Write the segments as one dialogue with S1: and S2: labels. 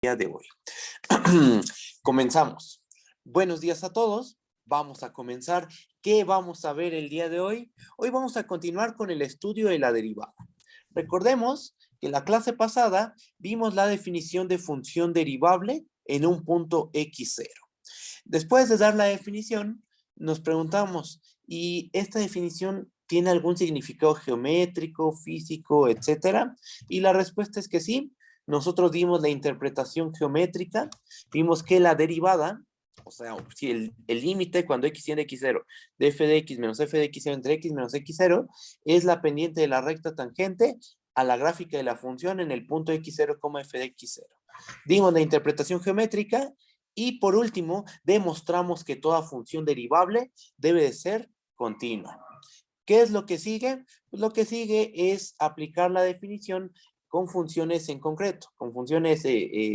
S1: día de hoy. Comenzamos. Buenos días a todos. Vamos a comenzar. ¿Qué vamos a ver el día de hoy? Hoy vamos a continuar con el estudio de la derivada. Recordemos que en la clase pasada vimos la definición de función derivable en un punto x0. Después de dar la definición, nos preguntamos, ¿y esta definición tiene algún significado geométrico, físico, etcétera? Y la respuesta es que sí. Nosotros dimos la interpretación geométrica, vimos que la derivada, o sea, si el límite cuando x tiende a x0 de f de x menos f de x0 entre x menos x0 es la pendiente de la recta tangente a la gráfica de la función en el punto x0, f de x0. Dimos la interpretación geométrica y por último demostramos que toda función derivable debe de ser continua. ¿Qué es lo que sigue? Pues lo que sigue es aplicar la definición con funciones en concreto, con funciones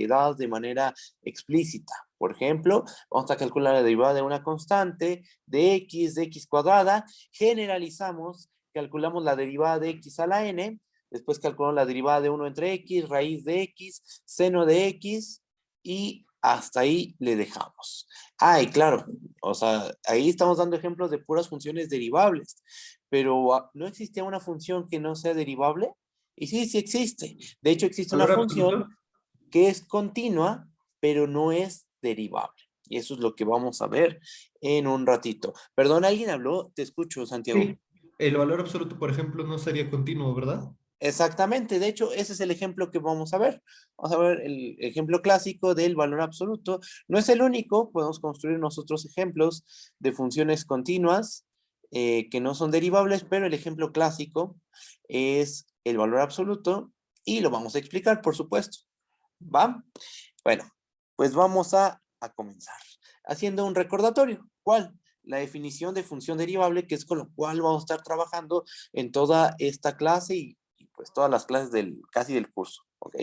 S1: dadas de manera explícita. Por ejemplo, vamos a calcular la derivada de una constante de x cuadrada, generalizamos, calculamos la derivada de x a la n, después calculamos la derivada de 1 entre x, raíz de x, seno de x, y hasta ahí le dejamos. Y claro, o sea, ahí estamos dando ejemplos de puras funciones derivables, pero ¿no existe una función que no sea derivable? Y sí, sí existe. De hecho, existe una
S2: ¿Valor
S1: función
S2: absoluto?
S1: que es continua, pero no es derivable. Y eso es lo que vamos a ver en un ratito. Perdón, ¿alguien habló? Te escucho, Santiago.
S2: Sí. El valor absoluto, por ejemplo, no sería continuo, ¿verdad?
S1: Exactamente, de hecho, ese es el ejemplo que vamos a ver. Vamos a ver el ejemplo clásico del valor absoluto. No es el único, podemos construir nosotros ejemplos de funciones continuas que no son derivables, pero el ejemplo clásico es el valor absoluto y lo vamos a explicar, por supuesto. ¿Va? Bueno, pues vamos a comenzar haciendo un recordatorio. ¿Cuál? La definición de función derivable, que es con lo cual vamos a estar trabajando en toda esta clase y pues todas las clases casi del curso. ¿Ok?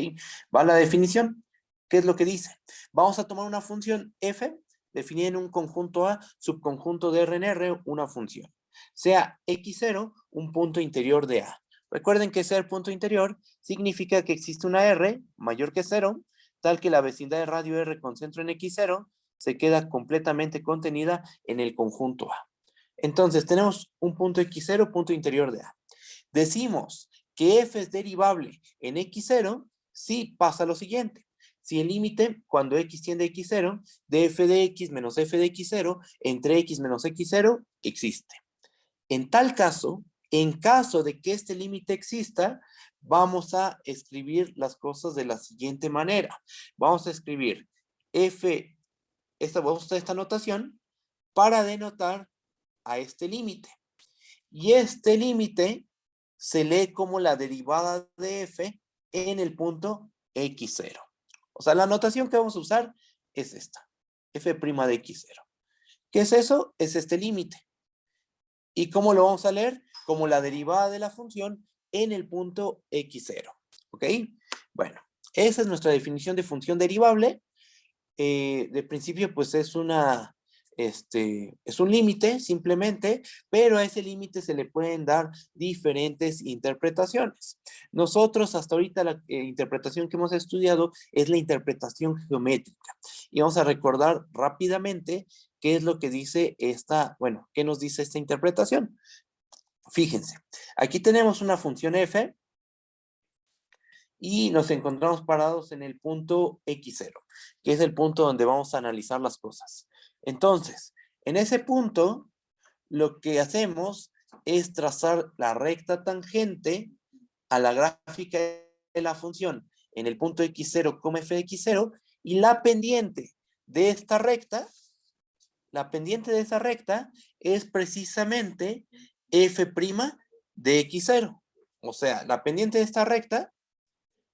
S1: Va la definición. ¿Qué es lo que dice? Vamos a tomar una función f definida en un conjunto A, subconjunto de R en R, una función. Sea x0 un punto interior de A. Recuerden que ser punto interior significa que existe una R mayor que 0, tal que la vecindad de radio R con centro en x0 se queda completamente contenida en el conjunto A. Entonces, tenemos un punto x0, punto interior de A. Decimos que f es derivable en x0 si pasa lo siguiente. Si el límite, cuando x tiende a x0, de f de x menos f de x0 entre x menos x0 existe. En tal caso, en caso de que este límite exista, vamos a escribir las cosas de la siguiente manera. Vamos a escribir f, vamos a usar esta notación para denotar a este límite. Y este límite se lee como la derivada de f en el punto x0. O sea, la notación que vamos a usar es esta, f' de x0. ¿Qué es eso? Es este límite. ¿Y cómo lo vamos a leer? Como la derivada de la función en el punto x0. ¿Ok? Bueno, esa es nuestra definición de función derivable. De principio, pues es es un límite simplemente, pero a ese límite se le pueden dar diferentes interpretaciones. Nosotros hasta ahorita la interpretación que hemos estudiado es la interpretación geométrica. Y vamos a recordar rápidamente qué es lo que dice qué nos dice esta interpretación. Fíjense, aquí tenemos una función f y nos encontramos parados en el punto x0, que es el punto donde vamos a analizar las cosas. Entonces, en ese punto, lo que hacemos es trazar la recta tangente a la gráfica de la función en el punto x0, f de x0, y la pendiente de esa recta es precisamente f' de x0. O sea, la pendiente de esta recta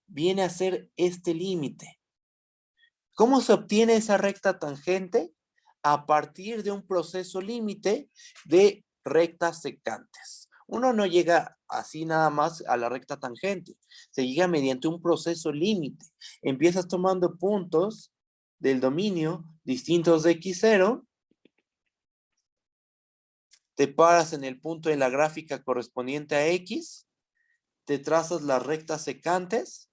S1: viene a ser este límite. ¿Cómo se obtiene esa recta tangente? A partir de un proceso límite de rectas secantes. Uno no llega así nada más a la recta tangente, se llega mediante un proceso límite. Empiezas tomando puntos del dominio distintos de x0, te paras en el punto de la gráfica correspondiente a x, te trazas las rectas secantes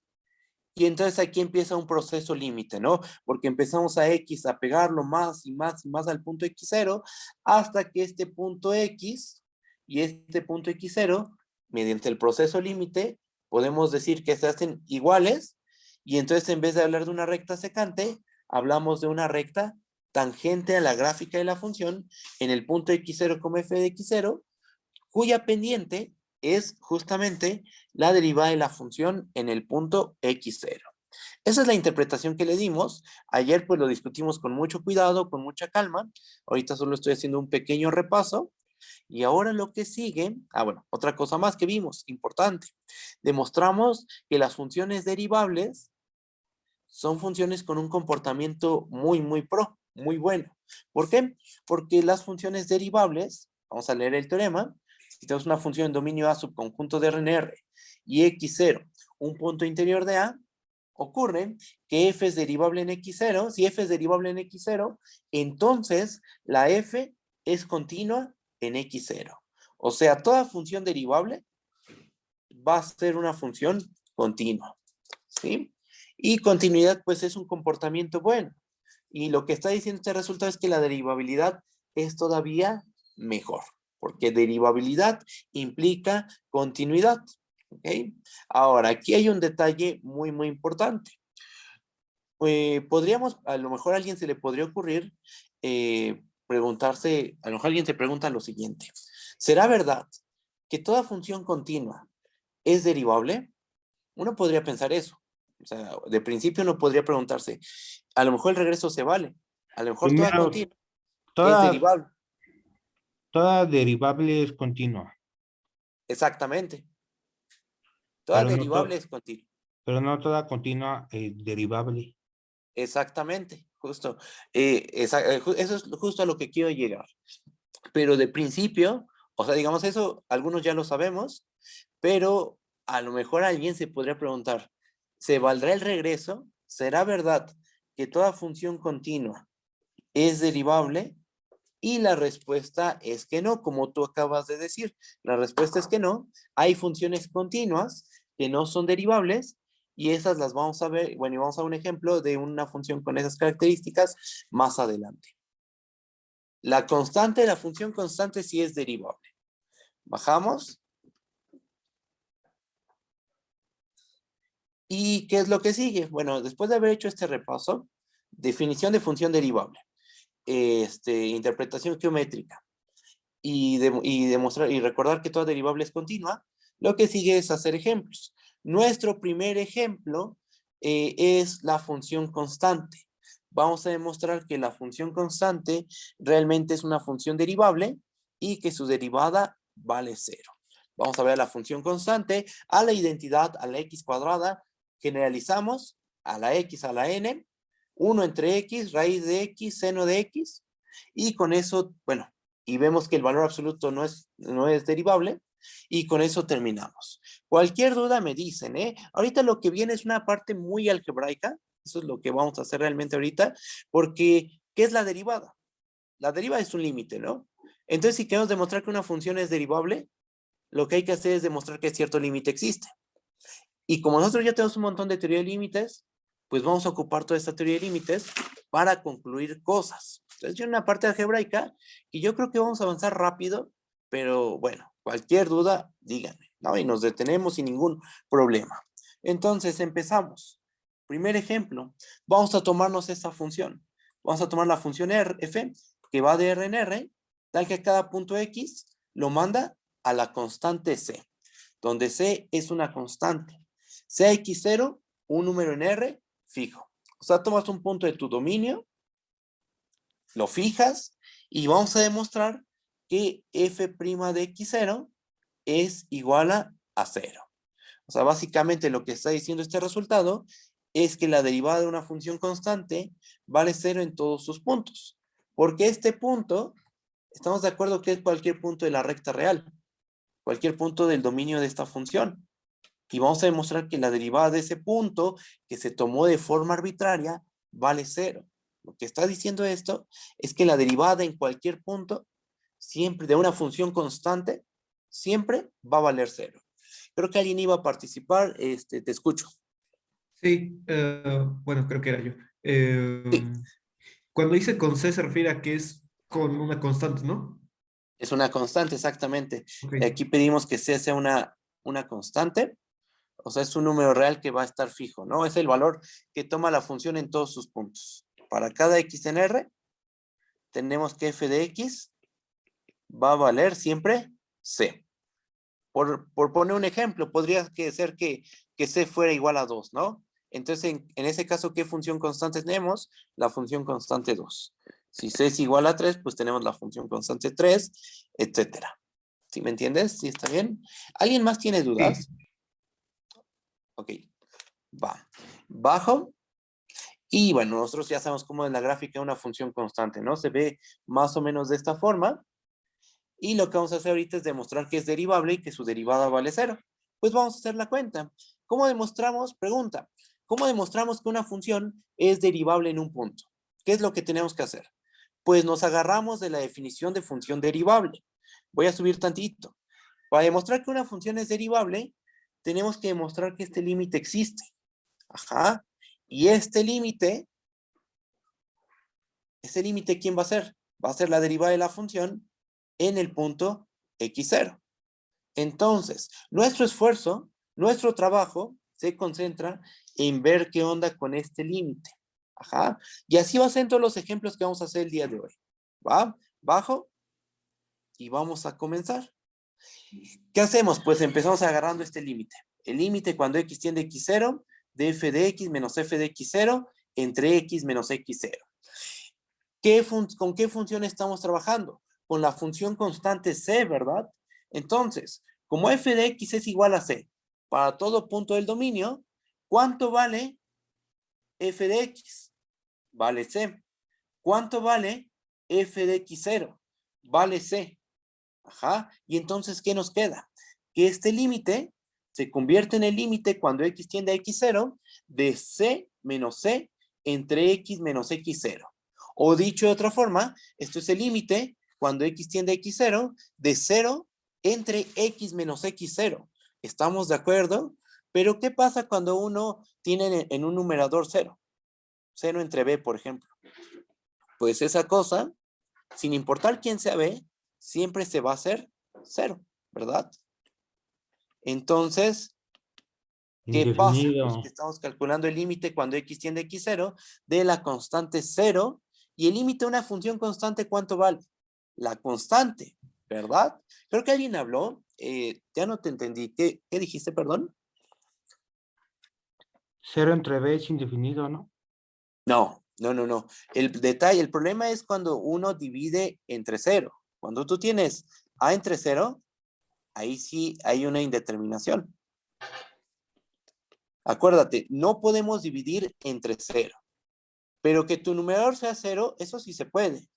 S1: Y entonces aquí empieza un proceso límite, ¿no? Porque empezamos a X a pegarlo más y más y más al punto X0 hasta que este punto X y este punto X0, mediante el proceso límite, podemos decir que se hacen iguales y entonces en vez de hablar de una recta secante, hablamos de una recta tangente a la gráfica de la función en el punto X0 como f de X0, cuya pendiente es justamente la derivada de la función en el punto X0. Esa es la interpretación que le dimos. Ayer pues lo discutimos con mucho cuidado, con mucha calma. Ahorita solo estoy haciendo un pequeño repaso. Y ahora lo que sigue, bueno, otra cosa más que vimos, importante. Demostramos que las funciones derivables son funciones con un comportamiento muy bueno. ¿Por qué? Porque las funciones derivables, vamos a leer el teorema, si tenemos una función en dominio A subconjunto de Rn y x0, un punto interior de A, ocurre que f es derivable en x0. Si f es derivable en x0, entonces la f es continua en x0. O sea, toda función derivable va a ser una función continua, ¿sí? Y continuidad, pues es un comportamiento bueno. Y lo que está diciendo este resultado es que la derivabilidad es todavía mejor, porque derivabilidad implica continuidad, ¿ok? Ahora, aquí hay un detalle muy importante. Podríamos, a lo mejor a alguien se le podría ocurrir preguntarse, a lo mejor alguien se pregunta lo siguiente: ¿será verdad que toda función continua es derivable? Uno podría pensar eso. O sea, de principio uno podría preguntarse, a lo mejor el regreso se vale, a lo mejor toda
S3: Primero,
S1: continua es
S3: toda,
S1: derivable.
S3: toda derivable es continua,
S1: Exactamente. Toda
S3: pero no,
S1: derivable es continua.
S3: pero no toda continua es derivable.
S1: Exactamente, justo. Eso es justo a lo que quiero llegar. Pero de principio, o sea, digamos eso, algunos ya lo sabemos, pero a lo mejor alguien se podría preguntar, ¿se valdrá el regreso? ¿Será verdad que toda función continua es derivable? Y la respuesta es que no, como tú acabas de decir. La respuesta es que no. Hay funciones continuas que no son derivables y esas las vamos a ver, bueno, y vamos a ver un ejemplo de una función con esas características más adelante. La constante, la función constante sí es derivable. Bajamos. ¿Y qué es lo que sigue? Bueno, después de haber hecho este repaso, definición de función derivable, interpretación geométrica y demostrar y recordar que toda derivable es continua, lo que sigue es hacer ejemplos. Nuestro primer ejemplo es la función constante. Vamos a demostrar que la función constante realmente es una función derivable y que su derivada vale 0. Vamos a ver la función constante, a la identidad, a la x cuadrada, generalizamos a la x a la n, 1 entre x, raíz de x, seno de x, y con eso, bueno, y vemos que el valor absoluto no es derivable, y con eso terminamos. Cualquier duda me dicen, ¿eh? Ahorita lo que viene es una parte muy algebraica, eso es lo que vamos a hacer realmente ahorita, porque ¿qué es la derivada? La derivada es un límite, ¿no? Entonces, si queremos demostrar que una función es derivable, lo que hay que hacer es demostrar que cierto límite existe. Y como nosotros ya tenemos un montón de teoría de límites, pues vamos a ocupar toda esta teoría de límites para concluir cosas. Entonces, hay una parte algebraica y yo creo que vamos a avanzar rápido, pero bueno, cualquier duda, díganme, ¿no? Y nos detenemos sin ningún problema. Entonces, empezamos. Primer ejemplo, vamos a tomarnos esta función. Vamos a tomar la función f, que va de R en R, tal que cada punto X lo manda a la constante C, donde C es una constante. Sea x0, un número en R fijo. O sea, tomas un punto de tu dominio, lo fijas y vamos a demostrar que f' de x0 es igual a 0. O sea, básicamente lo que está diciendo este resultado es que la derivada de una función constante vale 0 en todos sus puntos. Porque este punto, estamos de acuerdo que es cualquier punto de la recta real, cualquier punto del dominio de esta función. Y vamos a demostrar que la derivada de ese punto que se tomó de forma arbitraria vale 0. Lo que está diciendo esto es que la derivada en cualquier punto, siempre de una función constante, siempre va a valer 0. Creo que alguien iba a participar, te escucho.
S2: Sí, bueno, creo que era yo.
S1: Sí,
S2: Cuando dice con C se refiere a que es con una constante, ¿no?
S1: es una constante, exactamente.
S2: Ok.
S1: Aquí pedimos que C sea una constante, o sea, es un número real que va a estar fijo, ¿no? Es el valor que toma la función en todos sus puntos. Para cada x en R, tenemos que f de x va a valer siempre C. Por poner un ejemplo, podría ser que C fuera igual a 2, ¿no? Entonces, en ese caso, ¿qué función constante tenemos? La función constante 2. Si C es igual a 3, pues tenemos la función constante 3, etcétera. ¿Sí me entiendes? ¿Sí está bien? ¿Alguien más tiene
S2: Sí.
S1: dudas? Ok, va. Bajo. Y bueno, nosotros ya sabemos cómo es la gráfica de una función constante, ¿no? Se ve más o menos de esta forma. Y lo que vamos a hacer ahorita es demostrar que es derivable y que su derivada vale cero. Pues vamos a hacer la cuenta. ¿Cómo demostramos? Pregunta. ¿Cómo demostramos que una función es derivable en un punto? ¿Qué es lo que tenemos que hacer? Pues nos agarramos de la definición de función derivable. Voy a subir tantito. Para demostrar que una función es derivable, tenemos que demostrar que este límite existe. Ajá. Y ese límite, ¿quién va a ser? Va a ser la derivada de la función en el punto x0. Entonces, nuestro esfuerzo, nuestro trabajo se concentra en ver qué onda con este límite. Ajá. Y así va a ser en todos los ejemplos que vamos a hacer el día de hoy. ¿Va? Bajo y vamos a comenzar. ¿Qué hacemos? Pues empezamos agarrando este límite. El límite cuando x tiende a x0 de f de x menos f de x0 entre x menos x0. ¿Con qué función estamos trabajando? Con la función constante c, ¿verdad? Entonces, como f de x es igual a c para todo punto del dominio, ¿cuánto vale f de x? Vale c. ¿Cuánto vale f de x0? Vale c. Ajá. Y entonces, ¿qué nos queda? Que este límite se convierte en el límite cuando x tiende a x0 de c menos c entre x menos x0. O dicho de otra forma, esto es el límite cuando x tiende a x0 de 0 entre x menos x0. ¿Estamos de acuerdo? Pero ¿qué pasa cuando uno tiene en un numerador 0? 0 entre b, por ejemplo. Pues esa cosa, sin importar quién sea b, siempre se va a hacer 0, ¿verdad? Entonces, ¿qué pasa? Pues que
S3: Indefinido.
S1: estamos calculando el límite cuando x tiende a x0 de la constante 0 y el límite de una función constante, ¿cuánto vale? La constante, ¿verdad? Creo que alguien habló, ya no te entendí. ¿Qué dijiste, perdón?
S3: Cero entre b es indefinido, ¿no?
S1: No, no, no, no. El detalle, el problema es cuando uno divide entre 0. Cuando tú tienes a entre 0, ahí sí hay una indeterminación. Acuérdate, no podemos dividir entre 0. Pero que tu numerador sea 0, eso sí se puede.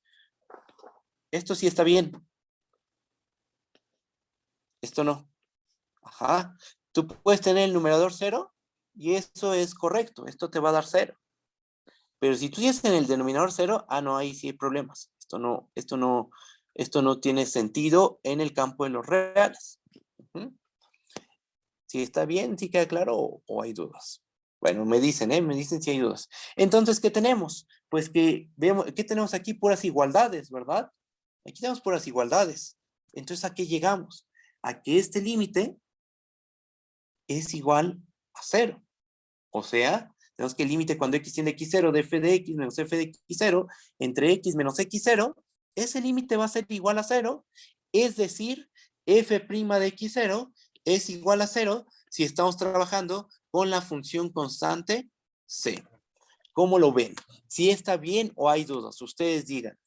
S1: Esto sí está bien. Esto no. Ajá. Tú puedes tener el numerador 0 y eso es correcto. Esto te va a dar 0. Pero si tú tienes en el denominador 0, no, ahí sí hay problemas. Esto no tiene sentido en el campo de los reales. ¿Mm? Si está bien, si queda claro o hay dudas. Bueno, me dicen, me dicen si hay dudas. Entonces, ¿qué tenemos? Pues que vemos, ¿qué tenemos aquí? Puras igualdades, ¿verdad? Aquí tenemos puras igualdades. Entonces, ¿a qué llegamos? A que este límite es igual a 0. O sea, tenemos que el límite cuando x tiende a x0 de f de x menos f de x0 entre x menos x0, ese límite va a ser igual a 0, es decir, f' de x0 es igual a 0 si estamos trabajando con la función constante c. ¿Cómo lo ven? Si está bien o hay dudas, ustedes digan.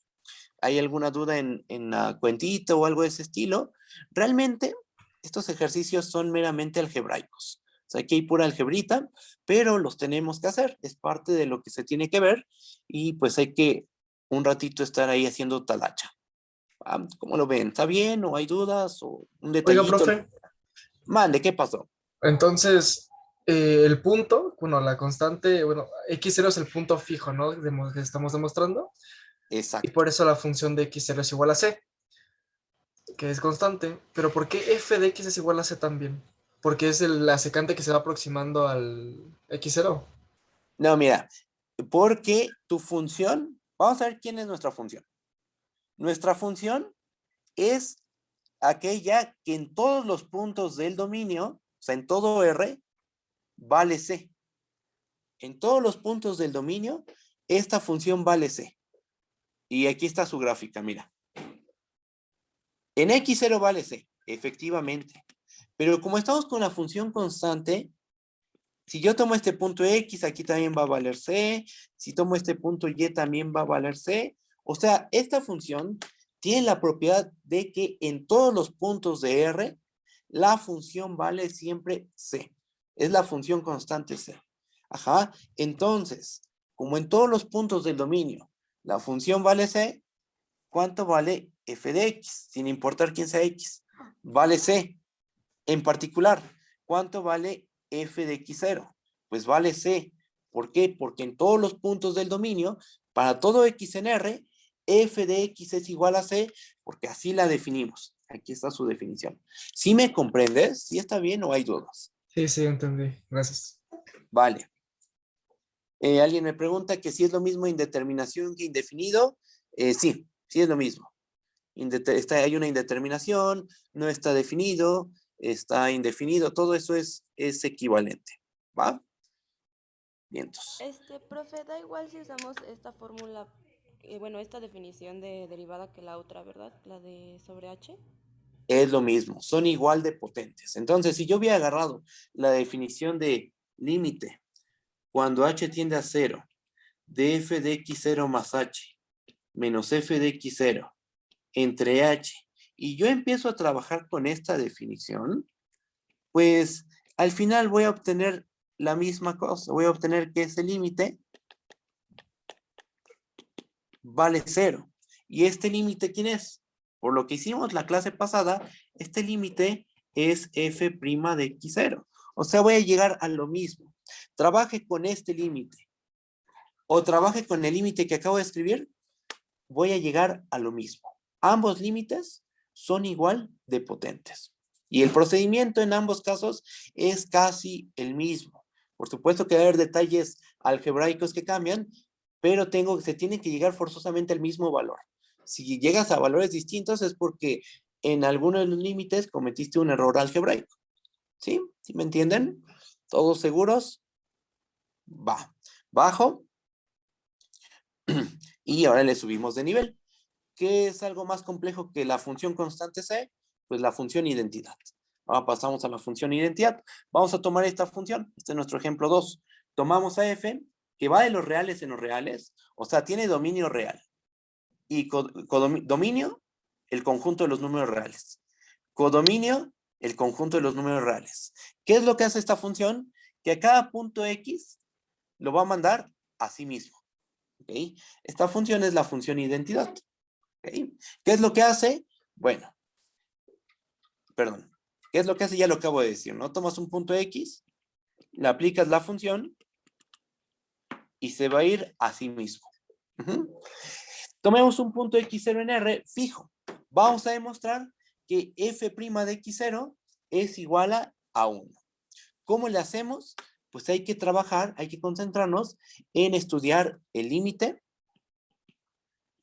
S1: ¿Hay alguna duda en la cuentita o algo de ese estilo? Realmente, estos ejercicios son meramente algebraicos. O sea, aquí hay pura algebrita, pero los tenemos que hacer. Es parte de lo que se tiene que ver y pues hay que un ratito estar ahí haciendo talacha. ¿Cómo lo ven? ¿Está bien o hay dudas o un
S4: Oiga,
S1: detallito?
S4: profe,
S1: Mande, ¿qué pasó?
S4: entonces el punto, bueno, la constante, bueno, x0 es el punto fijo, ¿no? Que estamos demostrando, y
S1: Exacto.
S4: por eso la función de x0 es igual a c, que es constante. Pero ¿por qué f de x es igual a c también? Porque es la secante que se va aproximando al x0.
S1: No, mira, porque tu función, vamos a ver quién es nuestra función. Nuestra función es aquella que en todos los puntos del dominio, o sea, en todo R, vale C. En todos los puntos del dominio, esta función vale C. Y aquí está su gráfica, mira. En X0 vale C, efectivamente. Pero como estamos con la función constante, si yo tomo este punto X, aquí también va a valer C. Si tomo este punto Y, también va a valer C. O sea, esta función tiene la propiedad de que en todos los puntos de R, la función vale siempre C. Es la función constante C. Ajá. Entonces, como en todos los puntos del dominio, la función vale C, ¿cuánto vale f de x? Sin importar quién sea x. Vale C. En particular, ¿cuánto vale f de x0? Pues vale C. ¿Por qué? Porque en todos los puntos del dominio, para todo x en R, f de x es igual a C, porque así la definimos. Aquí está su definición. ¿Sí me comprendes? ¿Sí está bien o hay dudas?
S4: Sí, sí, entendí. Gracias.
S1: Vale. Alguien me pregunta que si es lo mismo indeterminación que indefinido. Sí, sí es lo mismo. Hay una indeterminación, no está definido, está indefinido, todo eso es equivalente. ¿Va? Vientos.
S5: Profe, da igual si usamos esta fórmula, bueno, esta definición de derivada que la otra, ¿verdad? La de sobre h.
S1: Es lo mismo, son igual de potentes. Entonces, si yo hubiera agarrado la definición de límite cuando h tiende a 0 de f de x0 más h menos f de x0 entre h, y yo empiezo a trabajar con esta definición, pues al final voy a obtener la misma cosa. Voy a obtener que ese límite vale 0. ¿Y este límite quién es? Por lo que hicimos la clase pasada, este límite es f' de x0. O sea, voy a llegar a lo mismo. Trabaje con este límite o trabaje con el límite que acabo de escribir, voy a llegar a lo mismo. Ambos límites son igual de potentes. Y el procedimiento en ambos casos es casi el mismo. Por supuesto que va a haber detalles algebraicos que cambian, pero se tiene que llegar forzosamente al mismo valor. Si llegas a valores distintos es porque en alguno de los límites cometiste un error algebraico. ¿Sí? ¿Sí me entienden? ¿Todos seguros? Va. Bajo. Y ahora le subimos de nivel. ¿Qué es algo más complejo que la función constante C? Pues la función identidad. Ahora pasamos a la función identidad. Vamos a tomar esta función. Este es nuestro ejemplo 2. Tomamos a f, que va de los reales en los reales, o sea, tiene dominio real. Y dominio, el conjunto de los números reales. Codominio, el conjunto de los números reales. ¿Qué es lo que hace esta función? Que a cada punto x lo va a mandar a sí mismo. ¿Okay? Esta función es la función identidad. ¿Okay? ¿Qué es lo que hace? Bueno, perdón. ¿Qué es lo que hace? Ya lo acabo de decir, ¿no? Tomas un punto X, le aplicas la función y se va a ir a sí mismo. Tomemos un punto X0 en R fijo. Vamos a demostrar que f' de X0 es igual a 1. ¿Cómo le hacemos? Pues hay que trabajar, hay que concentrarnos en estudiar el límite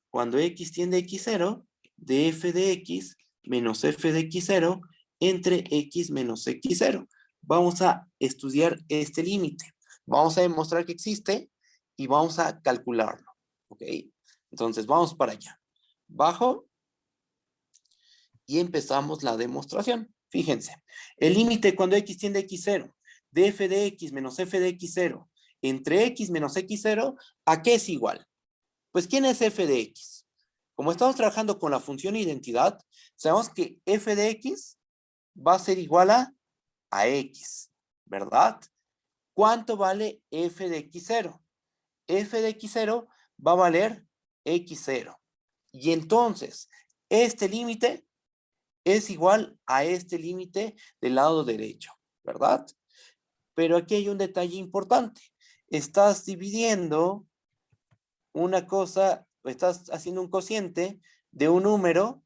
S1: cuando X tiende a X0 de f de X menos f de X0 entre X menos X0. Vamos a estudiar este límite. Vamos a demostrar que existe y vamos a calcularlo. ¿Ok? Entonces vamos para allá. Bajo y empezamos la demostración. Fíjense, el límite cuando X tiende a X0 de f de X menos f de X0 entre X menos X0, ¿a qué es igual? Pues, ¿quién es f de X? Como estamos trabajando con la función identidad, sabemos que f de X va a ser igual a X, ¿verdad? ¿Cuánto vale f de X0? F de X0 va a valer X0. Y entonces, este límite es igual a este límite del lado derecho, ¿verdad? Pero aquí hay un detalle importante. Estás dividiendo una cosa, estás haciendo un cociente de un número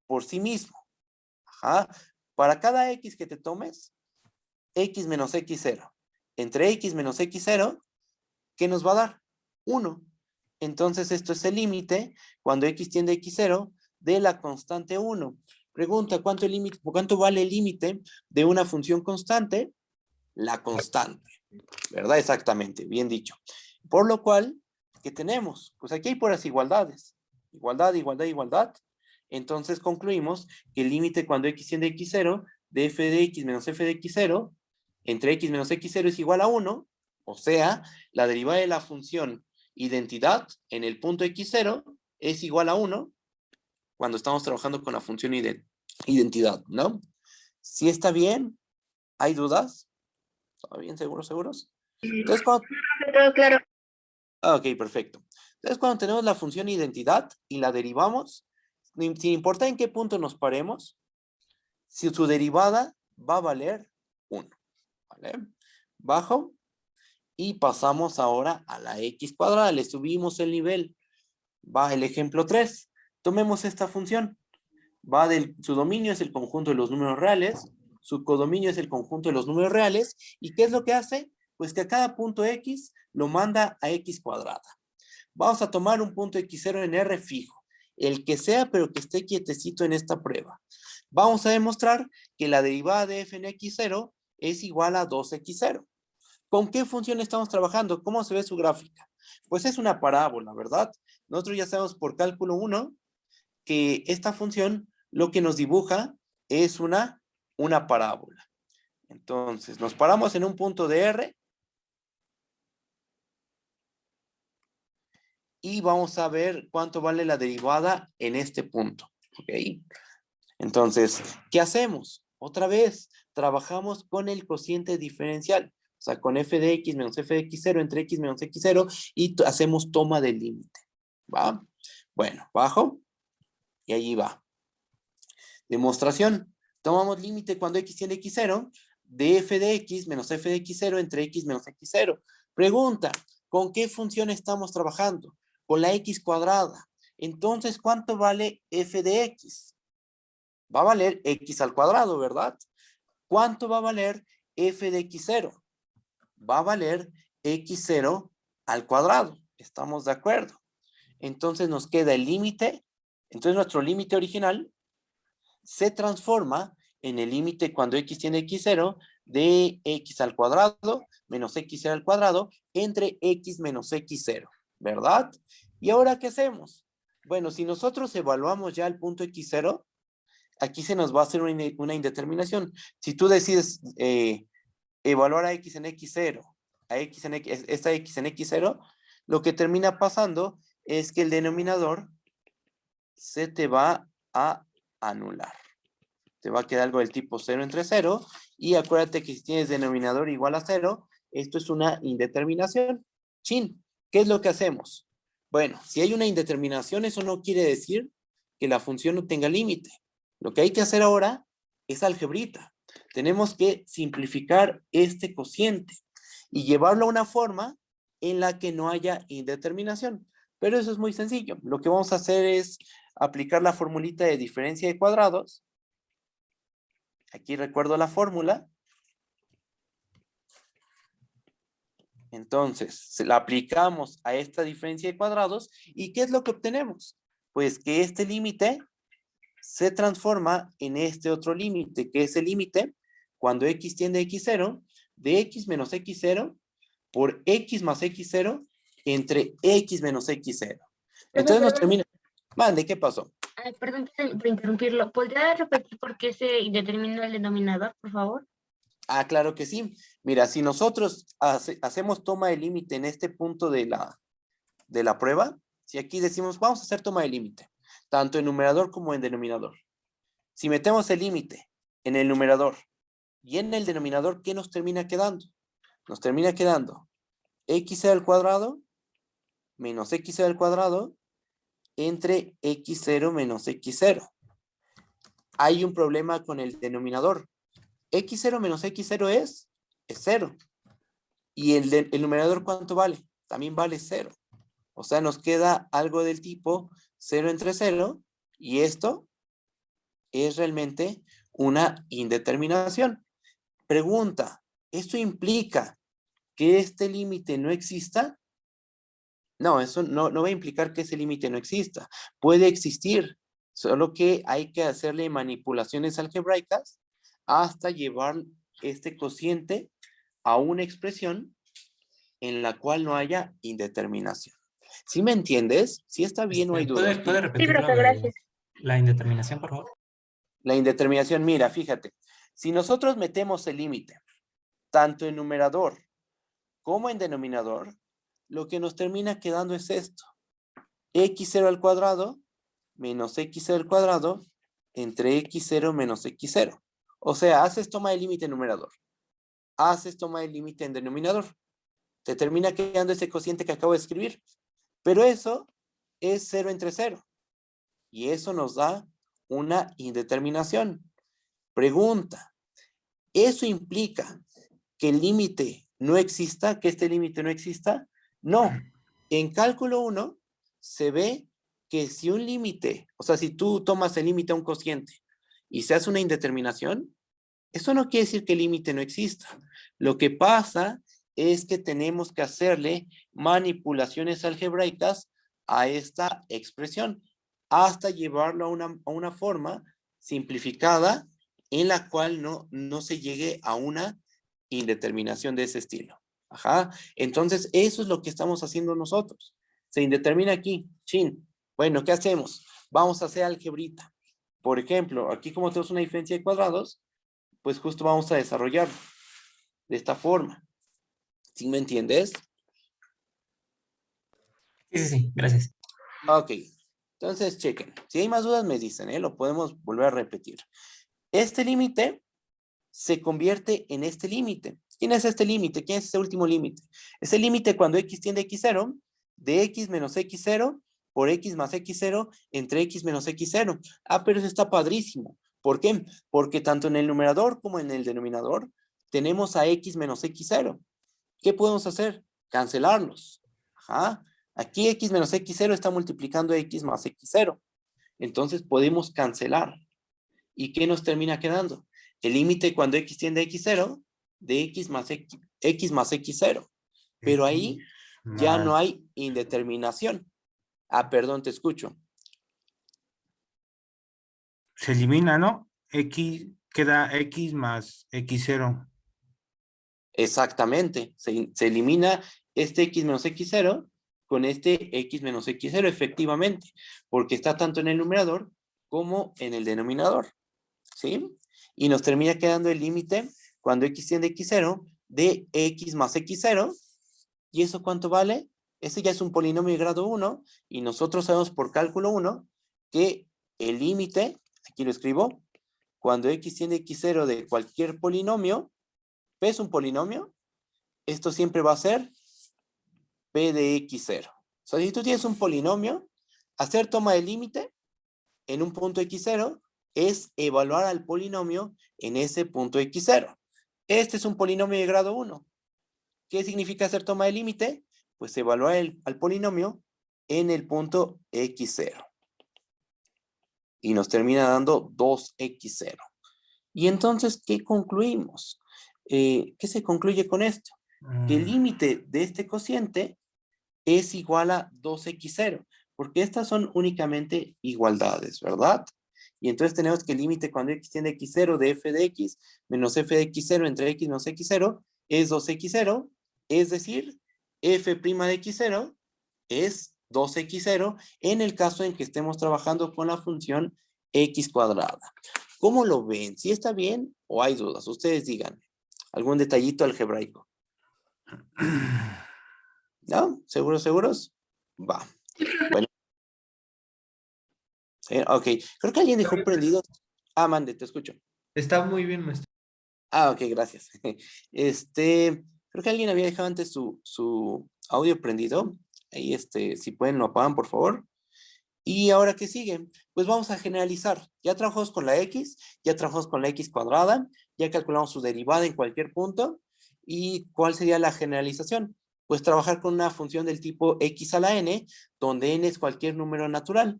S1: por sí mismo. Ajá. Para cada X que te tomes, x menos x0 entre x menos x0, ¿qué nos va a dar? 1. Entonces esto es el límite cuando x tiende a x0 de la constante 1. Pregunta, ¿cuánto vale el límite de una función constante? La constante, ¿verdad? Exactamente, bien dicho. Por lo cual, ¿qué tenemos? Pues aquí hay puras igualdades. Igualdad, igualdad, igualdad. Entonces concluimos que el límite cuando x tiende a x0 de f de x menos f de x0 entre x menos x0 es igual a 1, o sea, la derivada de la función identidad en el punto x0 es igual a 1 cuando estamos trabajando con la función identidad, ¿no? ¿Sí está bien? ¿Hay dudas? ¿Todo bien? ¿Seguros? ¿Seguros? Entonces,
S6: Todo claro.
S1: Ok, perfecto. Entonces, cuando tenemos la función identidad y la derivamos, sin importar en qué punto nos paremos, si su derivada va a valer 1. ¿Vale? Bajo y pasamos ahora a la x cuadrada. Le subimos el nivel. Va el ejemplo 3. Tomemos esta función. Su dominio es el conjunto de los números reales, su codominio es el conjunto de los números reales, ¿y qué es lo que hace? Pues que a cada punto x lo manda a x cuadrada. Vamos a tomar un punto x0 en R fijo, el que sea, pero que esté quietecito en esta prueba. Vamos a demostrar que la derivada de f en x0 es igual a 2x0. ¿Con qué función estamos trabajando? ¿Cómo se ve su gráfica? Pues es una parábola, ¿verdad? Nosotros ya sabemos por cálculo 1 que esta función lo que nos dibuja es una parábola. Entonces, nos paramos en un punto de R y vamos a ver cuánto vale la derivada en este punto. ¿Ok? Entonces, ¿qué hacemos? Otra vez, trabajamos con el cociente diferencial. O sea, con f de x menos f de x0 entre x menos x0 y hacemos toma del límite. ¿Va? Bueno, bajo y allí va. Demostración. Tomamos límite cuando x tiende a x0 de f de x menos f de x0 entre x menos x0. Pregunta, ¿con qué función estamos trabajando? Con la x cuadrada. Entonces, ¿cuánto vale f de x? Va a valer x al cuadrado, ¿verdad? ¿Cuánto va a valer f de x0? Va a valer x0 al cuadrado. ¿Estamos de acuerdo? Entonces nos queda el límite. Entonces nuestro límite original se transforma en el límite cuando x tiene x0 de x al cuadrado menos x0 al cuadrado entre x menos x0, ¿verdad? ¿Y ahora qué hacemos? Bueno, si nosotros evaluamos ya el punto x0, aquí se nos va a hacer una indeterminación. Si tú decides evaluar a x en x0, esta x en x0, lo que termina pasando es que el denominador se te va a anular. Te va a quedar algo del tipo 0 entre 0, y acuérdate que si tienes denominador igual a 0, esto es una indeterminación. Chin, ¿qué es lo que hacemos? Bueno, si hay una indeterminación, eso no quiere decir que la función no tenga límite. Lo que hay que hacer ahora es algebrita. Tenemos que simplificar este cociente y llevarlo a una forma en la que no haya indeterminación. Pero eso es muy sencillo. Lo que vamos a hacer es aplicar la formulita de diferencia de cuadrados. Aquí recuerdo la fórmula. Entonces, se la aplicamos a esta diferencia de cuadrados. ¿Y qué es lo que obtenemos? Pues que este límite se transforma en este otro límite, que es el límite cuando x tiende a x0, de x menos x0 por x más x0 entre x menos x0. Entonces nos termina... Mande, ¿qué pasó?
S6: Ay, perdón por interrumpirlo. ¿Podría repetir por qué se determinó el denominador, por favor?
S1: Ah, claro que sí. Mira, si nosotros hacemos toma de límite en este punto de la prueba, si aquí decimos, vamos a hacer toma de límite, tanto en numerador como en denominador. Si metemos el límite en el numerador y en el denominador, ¿qué nos termina quedando? Nos termina quedando x0 al cuadrado menos x0 al cuadrado entre x0 menos x0. Hay un problema con el denominador. x0 menos x0 es 0. ¿Y el numerador cuánto vale? También vale 0. O sea, nos queda algo del tipo 0 entre 0, y esto es realmente una indeterminación. Pregunta, ¿Esto implica que este límite no exista? No, eso no va a implicar que ese límite no exista. Puede existir, solo que hay que hacerle manipulaciones algebraicas hasta llevar este cociente a una expresión en la cual no haya indeterminación. ¿Sí me entiendes? ¿Sí está bien o hay dudas?
S7: ¿Puede
S6: Sí,
S7: repetir
S6: profe, gracias.
S7: la indeterminación, por favor?
S1: La indeterminación, mira, fíjate. Si nosotros metemos el límite, tanto en numerador como en denominador, lo que nos termina quedando es esto. X0 al cuadrado menos X0 al cuadrado entre X0 menos X0. O sea, haces toma de límite en numerador. Haces toma de límite en denominador. Te termina quedando ese cociente que acabo de escribir. Pero eso es 0 entre 0. Y eso nos da una indeterminación. Pregunta. ¿Eso implica que el límite no exista? ¿Que este límite no exista? No. En cálculo 1 se ve que si un límite, o sea, si tú tomas el límite a un cociente y se hace una indeterminación, eso no quiere decir que el límite no exista. Lo que pasa es que tenemos que hacerle manipulaciones algebraicas a esta expresión hasta llevarlo a una forma simplificada en la cual no se llegue a una indeterminación de ese estilo. Ajá. Entonces, eso es lo que estamos haciendo nosotros. Se indetermina aquí. Chin. Bueno, ¿qué hacemos? Vamos a hacer algebrita. Por ejemplo, aquí como tenemos una diferencia de cuadrados, pues justo vamos a desarrollar de esta forma. ¿Sí me entiendes?
S7: Sí, gracias.
S1: Ok. Entonces, chequen. Si hay más dudas, me dicen, ¿eh? Lo podemos volver a repetir. Este límite se convierte en este límite. ¿Quién es este límite? ¿Quién es este último límite? Es el límite cuando x tiende a x0, de x menos x0 por x más x0 entre x menos x0. Ah, pero eso está padrísimo. ¿Por qué? Porque tanto en el numerador como en el denominador tenemos a x menos x0. ¿Qué podemos hacer? Cancelarlos. Ajá. Aquí x menos x0 está multiplicando x más x0. Entonces podemos cancelar. ¿Y qué nos termina quedando? El límite cuando x tiende a x0 de x más x0. Pero ahí ya no hay indeterminación. Ah, perdón, te escucho.
S3: Se elimina, ¿no? Queda x más x0.
S1: Exactamente. Se elimina este x menos x0 con este x menos x0, efectivamente, porque está tanto en el numerador como en el denominador. ¿Sí? Y nos termina quedando el límite cuando x tiende a x0 de x más x0. ¿Y eso cuánto vale? Ese ya es un polinomio de grado 1 y nosotros sabemos por cálculo 1 que el límite, aquí lo escribo, cuando x tiende a x0 de cualquier polinomio, P es un polinomio, esto siempre va a ser P de x0. O sea, si tú tienes un polinomio, hacer toma de límite en un punto x0 es evaluar al polinomio en ese punto x0. Este es un polinomio de grado 1. ¿Qué significa hacer toma de límite? Pues evaluar al polinomio en el punto x0. Y nos termina dando 2x0. Y entonces, ¿qué concluimos? ¿Qué se concluye con esto? Que el límite de este cociente es igual a 2x0, porque estas son únicamente igualdades, ¿verdad? Y entonces tenemos que el límite cuando x tiende a x0 de f de x menos f de x0 entre x menos x0 es 2x0, es decir, f' de x0 es 2x0 en el caso en que estemos trabajando con la función x cuadrada. ¿Cómo lo ven? ¿Sí está bien o hay dudas? Ustedes díganme. ¿Algún detallito algebraico? ¿No? ¿Seguros, seguros? Va. Bueno. Ok. Creo que alguien dejó prendido. Ah, mande, te escucho.
S2: Está muy bien, maestro.
S1: Ah, ok, gracias. Creo que alguien había dejado antes su audio prendido. Ahí, si pueden, lo apagan, por favor. ¿Y ahora qué sigue? Pues vamos a generalizar. Ya trabajamos con la x, ya trabajamos con la x cuadrada, ya calculamos su derivada en cualquier punto. ¿Y cuál sería la generalización? Pues trabajar con una función del tipo x a la n, donde n es cualquier número natural.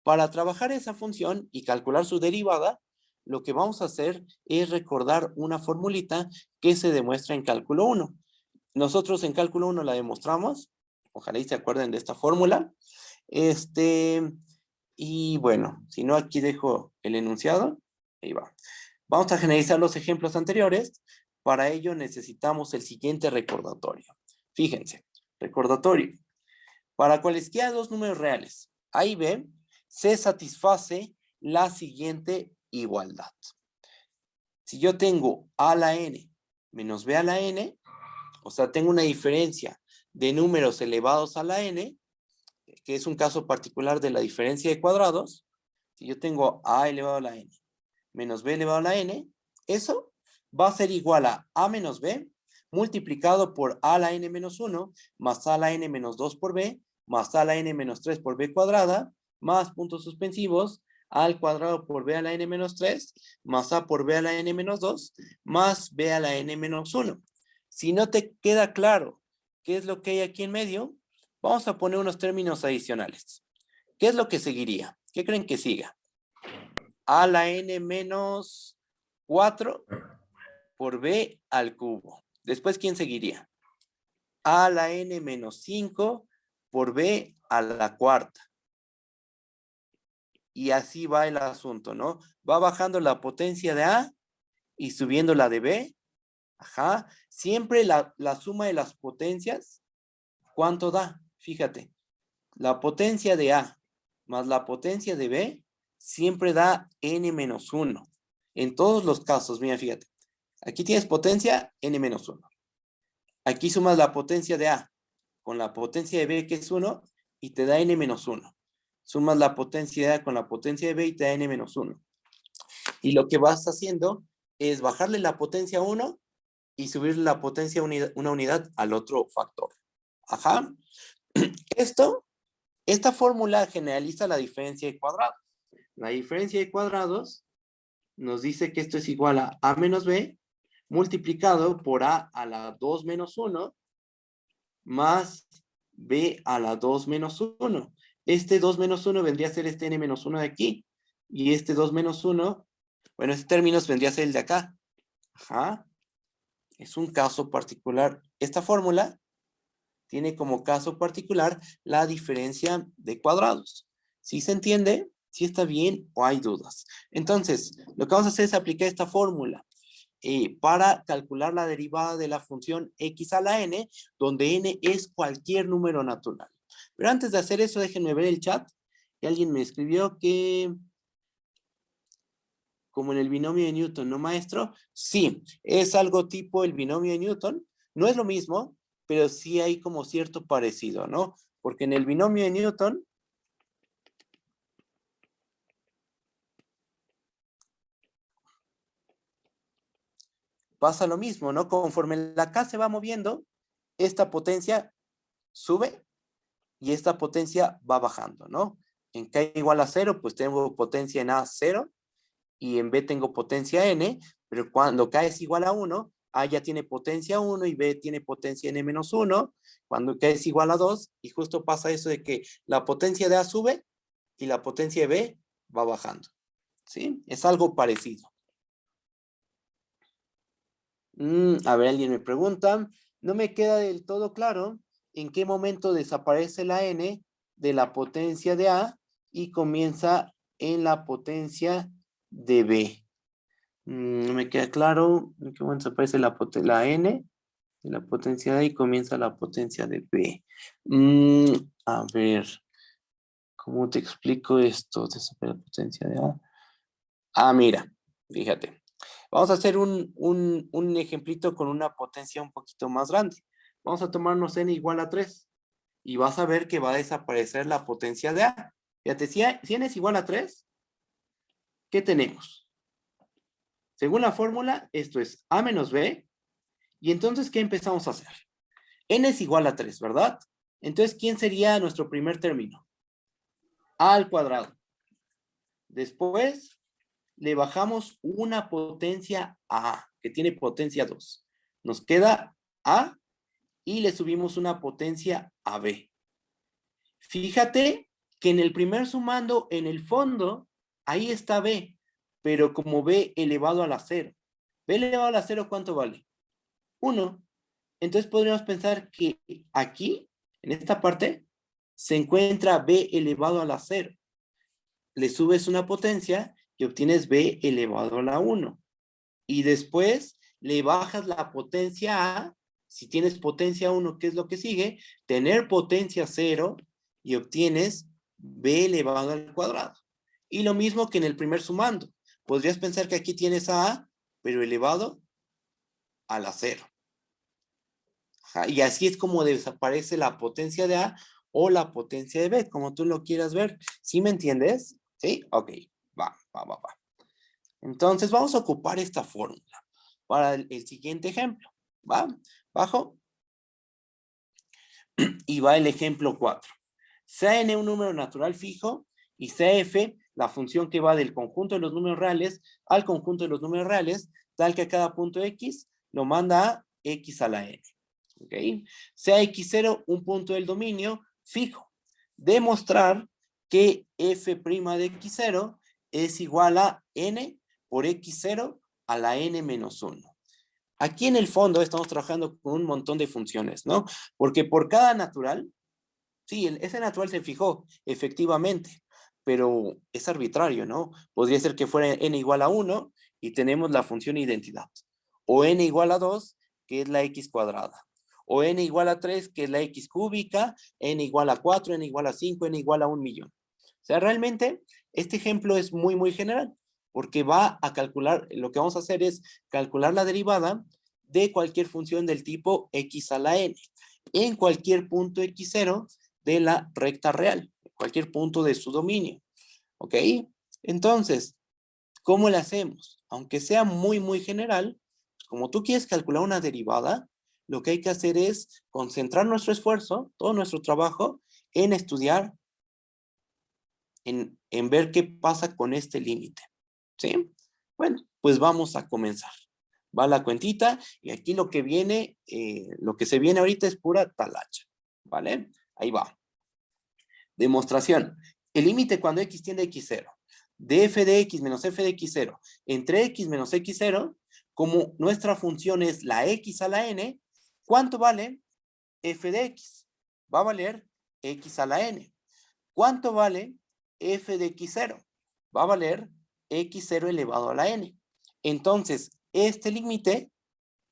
S1: Para trabajar esa función y calcular su derivada, lo que vamos a hacer es recordar una formulita que se demuestra en cálculo 1. Nosotros en cálculo 1 la demostramos. Ojalá y se acuerden de esta fórmula. Y bueno, si no, aquí dejo el enunciado. Ahí va. Vamos a generalizar los ejemplos anteriores. Para ello necesitamos el siguiente recordatorio. Fíjense, recordatorio. Para cualesquiera dos números reales, A y B, se satisface la siguiente igualdad. Si yo tengo A a la n menos B a la n, o sea, tengo una diferencia de números elevados a la n, que es un caso particular de la diferencia de cuadrados. Si yo tengo A elevado a la n menos B elevado a la n, eso va a ser igual a menos B multiplicado por A a la n menos 1 más A a la n menos 2 por B más A a la n menos 3 por B cuadrada más puntos suspensivos A al cuadrado por B a la n menos 3 más A por B a la n menos 2 más B a la n menos 1. Si no te queda claro qué es lo que hay aquí en medio, vamos a poner unos términos adicionales. ¿Qué es lo que seguiría? ¿Qué creen que siga? A a la n menos 4 por B al cubo. Después, ¿quién seguiría? A a la n menos 5 por B a la cuarta. Y así va el asunto, ¿no? Va bajando la potencia de A y subiendo la de B. Ajá. Siempre la suma de las potencias, ¿cuánto da? Fíjate. La potencia de A más la potencia de B siempre da n menos 1. En todos los casos, mira, fíjate. Aquí tienes potencia n menos 1. Aquí sumas la potencia de A con la potencia de B, que es 1, y te da n menos 1. Sumas la potencia de A con la potencia de B y te da n menos 1. Y lo que vas haciendo es bajarle la potencia a 1 y subirle la potencia una unidad al otro factor. Ajá. Esta fórmula generaliza la diferencia de cuadrados. La diferencia de cuadrados nos dice que esto es igual a A menos B multiplicado por A a la 2 menos 1 más B a la 2 menos 1. Este 2 menos 1 vendría a ser este n menos 1 de aquí. Y este 2 menos 1, bueno, este término vendría a ser el de acá. Ajá. Es un caso particular. Esta fórmula tiene como caso particular la diferencia de cuadrados. ¿Sí se entiende? ¿Sí está bien o hay dudas? Entonces, lo que vamos a hacer es aplicar esta fórmula para calcular la derivada de la función x a la n, donde n es cualquier número natural. Pero antes de hacer eso, déjenme ver el chat. Y alguien me escribió que, como en el binomio de Newton, ¿no, maestro? Sí, es algo tipo el binomio de Newton. No es lo mismo, pero sí hay como cierto parecido, ¿no? Porque en el binomio de Newton, pasa lo mismo, ¿no? Conforme la K se va moviendo, esta potencia sube y esta potencia va bajando, ¿no? En K igual a 0, pues tengo potencia en A 0 y en B tengo potencia N, pero cuando K es igual a 1, A ya tiene potencia 1 y B tiene potencia N menos 1, cuando K es igual a 2, y justo pasa eso de que la potencia de A sube y la potencia de B va bajando, ¿sí? Es algo parecido. A ver, alguien me pregunta, no me queda del todo claro en qué momento desaparece la N de la potencia de A y comienza en la potencia de B. No me queda claro en qué momento desaparece la N de la potencia de A y comienza la potencia de B. A ver, ¿cómo te explico esto? Desaparece la potencia de A. Ah, mira, fíjate. Vamos a hacer un ejemplito con una potencia un poquito más grande. Vamos a tomarnos n igual a 3. Y vas a ver que va a desaparecer la potencia de A. Fíjate, si n es igual a 3, ¿qué tenemos? Según la fórmula, esto es A menos B. Y entonces, ¿qué empezamos a hacer? N es igual a 3, ¿verdad? Entonces, ¿quién sería nuestro primer término? A al cuadrado. Después, le bajamos una potencia a A, que tiene potencia 2. Nos queda A y le subimos una potencia a B. Fíjate que en el primer sumando, en el fondo, ahí está B. pero como b elevado a la 0. B elevado a la 0, ¿cuánto vale? 1. Entonces podríamos pensar que aquí, en esta parte, se encuentra b elevado a la 0. Le subes una potencia y obtienes b elevado a la 1. Y después le bajas la potencia a, si tienes potencia 1, ¿qué es lo que sigue? Tener potencia 0 y obtienes b elevado al cuadrado. Y lo mismo que en el primer sumando. Podrías pensar que aquí tienes a, pero elevado a la 0. Ajá, y así es como desaparece la potencia de a o la potencia de b, como tú lo quieras ver. ¿Sí me entiendes? ¿Sí? Ok, va. Entonces vamos a ocupar esta fórmula para el siguiente ejemplo. ¿Va? Bajo. Y va el ejemplo 4. Sea n un número natural fijo y sea f la función que va del conjunto de los números reales al conjunto de los números reales, tal que a cada punto x lo manda a x a la n. ¿Ok? Sea x0 un punto del dominio fijo. Demostrar que f' de x0 es igual a n por x0 a la n menos 1. Aquí en el fondo estamos trabajando con un montón de funciones, ¿no? Porque por cada natural, sí, ese natural se fijó, efectivamente, pero es arbitrario, ¿no? Podría ser que fuera n igual a 1 y tenemos la función identidad. O n igual a 2, que es la x cuadrada. O n igual a 3, que es la x cúbica, n igual a 4, n igual a 5, n igual a 1.000.000. O sea, realmente, este ejemplo es muy, muy general, porque va a calcular, lo que vamos a hacer es calcular la derivada de cualquier función del tipo x a la n, en cualquier punto x0 de la recta real, cualquier punto de su dominio. ¿Ok? Entonces, ¿cómo le hacemos? Aunque sea muy, muy general, como tú quieres calcular una derivada, lo que hay que hacer es concentrar nuestro esfuerzo, todo nuestro trabajo, en estudiar, en ver qué pasa con este límite. ¿Sí? Bueno, pues vamos a comenzar. Va la cuentita y aquí lo que viene, lo que se viene ahorita es pura talacha. ¿Vale? Ahí va. Demostración. El límite cuando x tiende a x0 de f de x menos f de x0 entre x menos x0, como nuestra función es la x a la n, ¿cuánto vale f de x? Va a valer x a la n. ¿Cuánto vale f de x0? Va a valer x0 elevado a la n. Entonces, este límite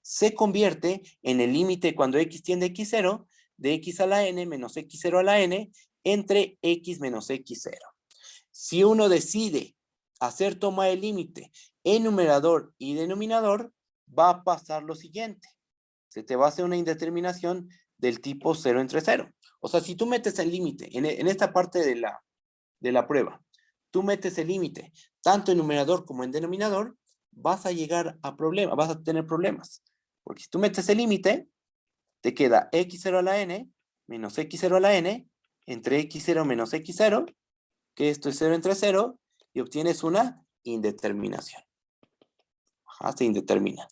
S1: se convierte en el límite cuando x tiende a x0 de x a la n menos x0 a la n entre x menos x0. Si uno decide hacer toma de límite en numerador y denominador, va a pasar lo siguiente. Se te va a hacer una indeterminación del tipo 0 entre 0. O sea, si tú metes el límite en esta parte de la prueba, tú metes el límite tanto en numerador como en denominador, vas a llegar a problemas, vas a tener problemas. Porque si tú metes el límite, te queda x0 a la n menos x0 a la n entre x0 menos x0, que esto es 0 entre 0, y obtienes una indeterminación. Ajá, se indetermina.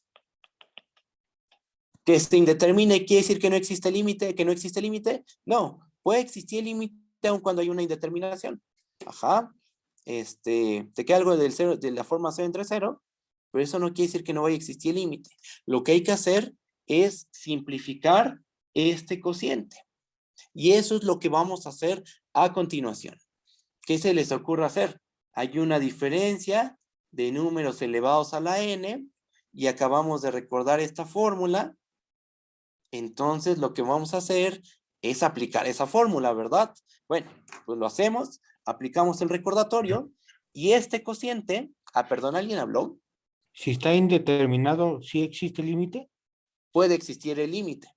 S1: Que se indetermine quiere decir que no existe límite, que no existe límite. No, puede existir límite aun cuando hay una indeterminación. Ajá. Te queda algo del 0, de la forma 0 entre 0, pero eso no quiere decir que no vaya a existir límite. Lo que hay que hacer es simplificar este cociente. Y eso es lo que vamos a hacer a continuación. ¿Qué se les ocurre hacer? Hay una diferencia de números elevados a la n y acabamos de recordar esta fórmula. Entonces lo que vamos a hacer es aplicar esa fórmula, ¿verdad? Bueno, pues lo hacemos, aplicamos el recordatorio y este cociente, perdón, ¿alguien habló?
S3: Si está indeterminado, ¿sí existe límite?
S1: Puede existir el límite.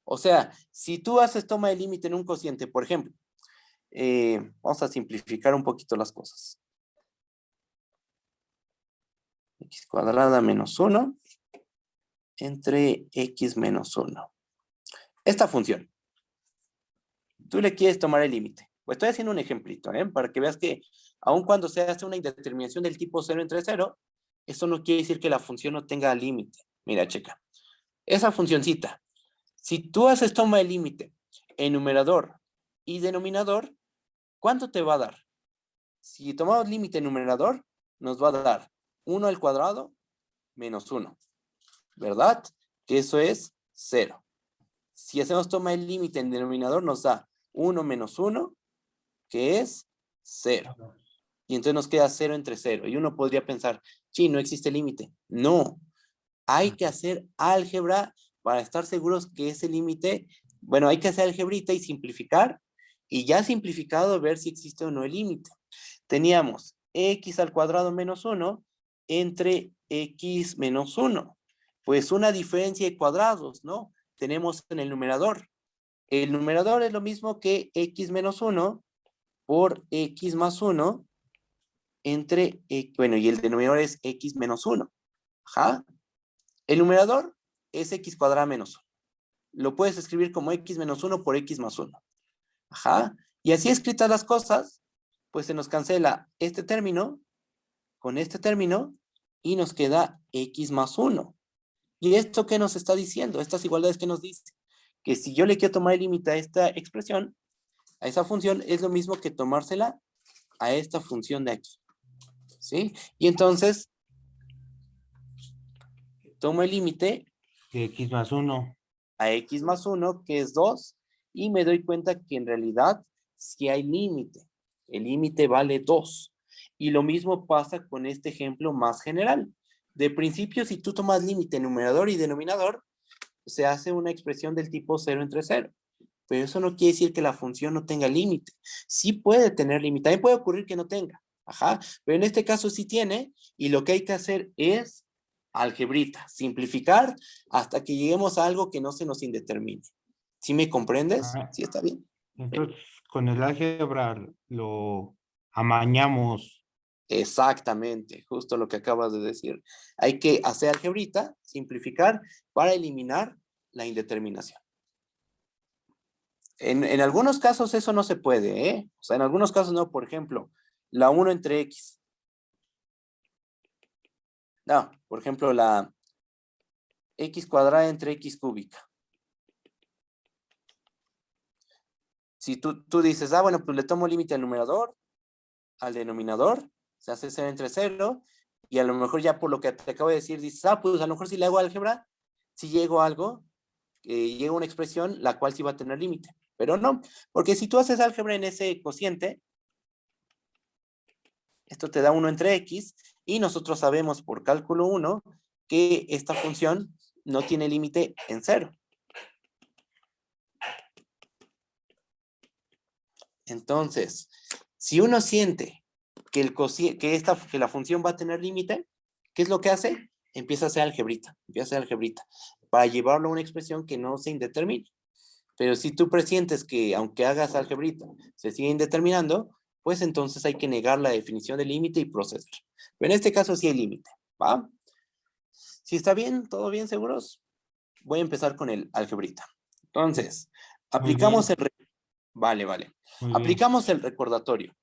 S1: O sea, si tú haces toma de límite en un cociente, por ejemplo, vamos a simplificar un poquito las cosas. X cuadrada menos 1 entre x menos 1. Esta función, tú le quieres tomar el límite. Pues estoy haciendo un ejemplito, para que veas que aun cuando se hace una indeterminación del tipo 0 entre 0, eso no quiere decir que la función no tenga límite. Mira, checa. Esa funcioncita, si tú haces toma de límite en numerador y denominador, ¿cuánto te va a dar? Si tomamos límite en numerador, nos va a dar 1 al cuadrado menos 1, ¿verdad? Que eso es 0. Si hacemos toma del límite en denominador, nos da 1 menos 1, que es 0. Y entonces nos queda 0 entre 0. Y uno podría pensar, sí, no existe límite. No. Hay que hacer álgebra para estar seguros que ese límite, bueno, hay que hacer algebrita y simplificar. Y ya simplificado, ver si existe o no el límite. Teníamos x al cuadrado menos 1 entre x menos 1. Pues una diferencia de cuadrados, ¿no? Tenemos en el numerador. El numerador es lo mismo que x menos 1 por x más 1 entre, bueno, y el denominador es x menos 1. Ajá. El numerador es x cuadrado menos 1. Lo puedes escribir como x menos 1 por x más 1. Ajá. Y así escritas las cosas, pues se nos cancela este término con este término y nos queda x más 1. ¿Y esto qué nos está diciendo? Estas igualdades que nos dice que si yo le quiero tomar el límite a esta expresión, a esa función, es lo mismo que tomársela a esta función de aquí. ¿Sí? Y entonces, tomo el límite
S3: De x más 1.
S1: a x más 1, que es 2, y me doy cuenta que en realidad sí hay límite. El límite vale 2. Y lo mismo pasa con este ejemplo más general. De principio, si tú tomas límite numerador y denominador, se hace una expresión del tipo 0 entre 0. Pero eso no quiere decir que la función no tenga límite. Sí puede tener límite. También puede ocurrir que no tenga. Ajá. Pero en este caso sí tiene. Y lo que hay que hacer es algebrita. Simplificar hasta que lleguemos a algo que no se nos indetermine. ¿Sí me comprendes?
S3: Ah.
S1: ¿Sí está bien?
S3: Entonces, con el álgebra lo amañamos.
S1: Exactamente, justo lo que acabas de decir. Hay que hacer algebrita, simplificar, para eliminar la indeterminación. En algunos casos eso no se puede, ¿eh? O sea, en algunos casos no, por ejemplo, la 1 entre x. No, por ejemplo, la x cuadrada entre x cúbica. Si tú dices, bueno, pues le tomo límite al numerador, al denominador, se hace 0 entre 0, y a lo mejor ya por lo que te acabo de decir, dices, pues a lo mejor si le hago álgebra, si llego a algo, llega una expresión la cual sí va a tener límite. Pero no, porque si tú haces álgebra en ese cociente, esto te da 1 entre x, y nosotros sabemos por cálculo 1 que esta función no tiene límite en 0. Entonces, si uno siente que, que la función va a tener límite, ¿qué es lo que hace? Empieza a hacer algebrita, para llevarlo a una expresión que no se indetermine. Pero si tú presientes que aunque hagas algebrita, se sigue indeterminando, pues entonces hay que negar la definición de límite y proceder. Pero en este caso sí hay límite, ¿va? Si está bien, ¿todo bien, seguros? Voy a empezar con el algebrita. Entonces, aplicamos el... Vale.
S3: Muy
S1: Aplicamos el recordatorio.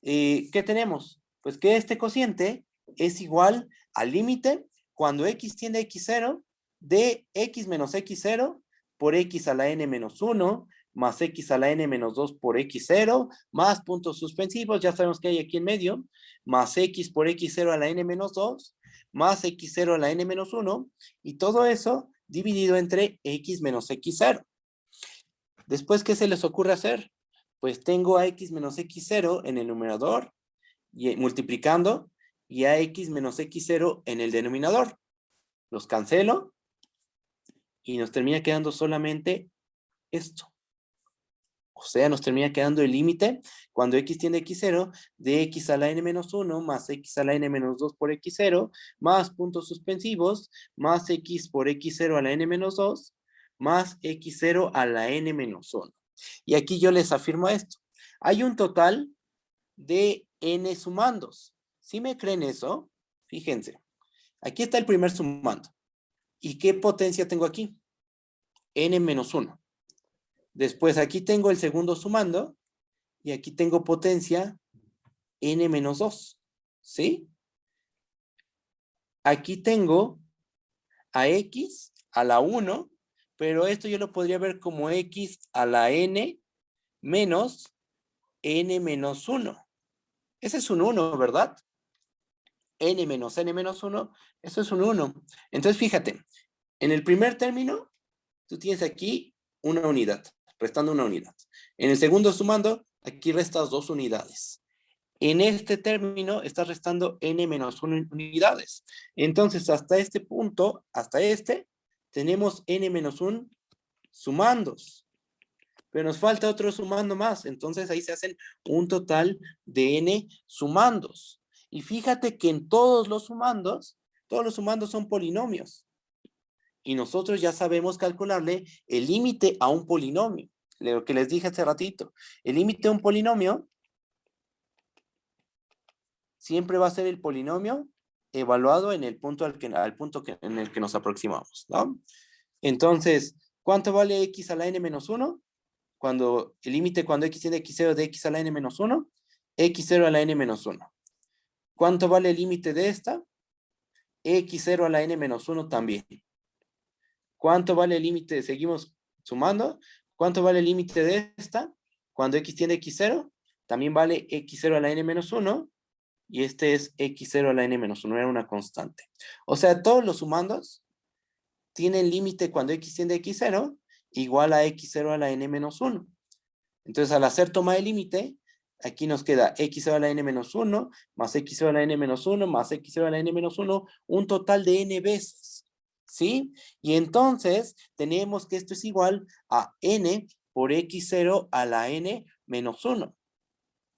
S1: ¿Qué tenemos? Pues que este cociente es igual al límite cuando x tiende a x0 de x menos x0 por x a la n menos 1 más x a la n menos 2 por x0 más puntos suspensivos, ya sabemos que hay aquí en medio, más x por x0 a la n menos 2 más x0 a la n menos 1 y todo eso dividido entre x menos x0. Después, ¿qué se les ocurre hacer? Pues tengo a x menos x0 en el numerador, y multiplicando, y a x menos x0 en el denominador. Los cancelo, y nos termina quedando solamente esto. O sea, nos termina quedando el límite, cuando x tiende a x0, de x a la n menos 1, más x a la n menos 2 por x0, más puntos suspensivos, más x por x0 a la n menos 2, más x0 a la n menos 1. Y aquí yo les afirmo esto. Hay un total de n sumandos. ¿Sí me creen eso? Fíjense. Aquí está el primer sumando. ¿Y qué potencia tengo aquí? N menos 1. Después aquí tengo el segundo sumando. Y aquí tengo potencia N menos 2. ¿Sí? Aquí tengo a X a la 1. Pero esto yo lo podría ver como X a la N menos N menos 1. Ese es un 1, ¿verdad? n menos n menos 1, eso es un 1. Entonces, fíjate, en el primer término, tú tienes aquí una unidad, restando una unidad. En el segundo sumando, aquí restas 2 unidades. En este término estás restando n menos 1 unidades. Entonces, hasta este punto, hasta este, tenemos n menos 1 sumandos. Pero nos falta otro sumando más. Entonces, ahí se hacen un total de n sumandos. Y fíjate que en todos los sumandos son polinomios. Y nosotros ya sabemos calcularle el límite a un polinomio. Lo que les dije hace ratito. El límite a un polinomio siempre va a ser el polinomio evaluado en el punto en el que nos aproximamos, ¿no? Entonces, ¿cuánto vale x a la n menos 1? Cuando el límite cuando x tiende a x0 de x a la n menos 1, x0 a la n menos 1. ¿Cuánto vale el límite de esta? x0 a la n menos 1 también. ¿Cuánto vale el límite? Seguimos sumando. ¿Cuánto vale el límite de esta? Cuando x tiende a x0, también vale x0 a la n menos 1. Y este es x0 a la n menos 1, era una constante. O sea, todos los sumandos tienen límite cuando x tiende a x0 igual a x0 a la n menos 1. Entonces, al hacer toma de límite, aquí nos queda x0 a la n menos 1, más x0 a la n menos 1, más x0 a la n menos 1, un total de n veces. ¿Sí? Y entonces, tenemos que esto es igual a n por x0 a la n menos 1.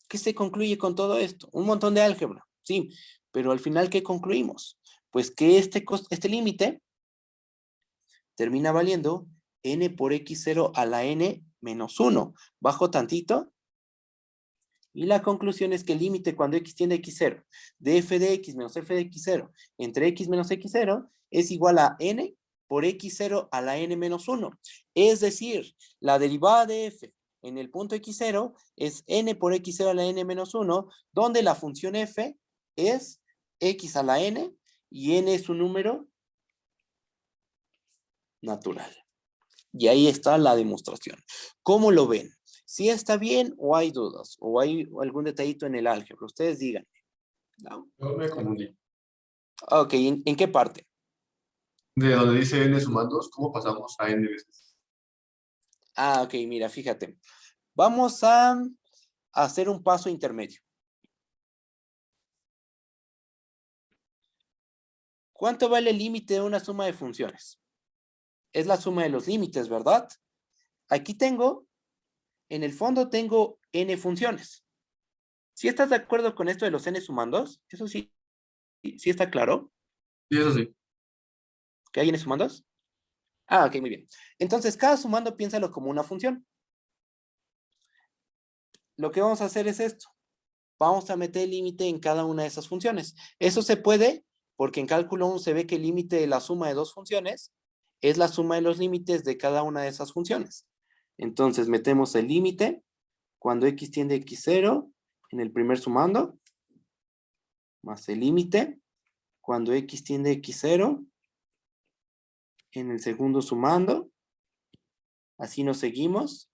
S1: ¿Qué se concluye con todo esto? Un montón de álgebra, sí, pero al final, ¿qué concluimos? Pues que este límite termina valiendo n por x0 a la n menos 1. Bajo tantito. Y la conclusión es que el límite cuando x tiende a x0 de f de x menos f de x0 entre x menos x0 es igual a n por x0 a la n menos 1. Es decir, la derivada de f en el punto x0 es n por x0 a la n menos 1, donde la función f es x a la n y n es un número natural. Y ahí está la demostración. ¿Cómo lo ven? ¿Sí está bien o hay dudas? ¿O hay algún detallito en el álgebra? Ustedes díganme. ¿No?
S8: Yo me confundí.
S1: Ok, ¿en qué parte?
S8: De donde dice n sumandos, ¿cómo pasamos a n veces?
S1: Ah, ok, mira, fíjate. Vamos a hacer un paso intermedio. ¿Cuánto vale el límite de una suma de funciones? Es la suma de los límites, ¿verdad? Aquí tengo, en el fondo tengo n funciones. ¿Sí estás de acuerdo con esto de los n sumandos? Eso sí, ¿sí está claro?
S8: Sí, eso sí.
S1: ¿Que hay n sumandos? Ah, ok, muy bien. Entonces, cada sumando piénsalo como una función. Lo que vamos a hacer es esto. Vamos a meter el límite en cada una de esas funciones. Eso se puede porque en cálculo 1 se ve que el límite de la suma de dos funciones es la suma de los límites de cada una de esas funciones. Entonces, metemos el límite cuando x tiende a x0 en el primer sumando, más el límite cuando x tiende a x0 en el segundo sumando. Así nos seguimos.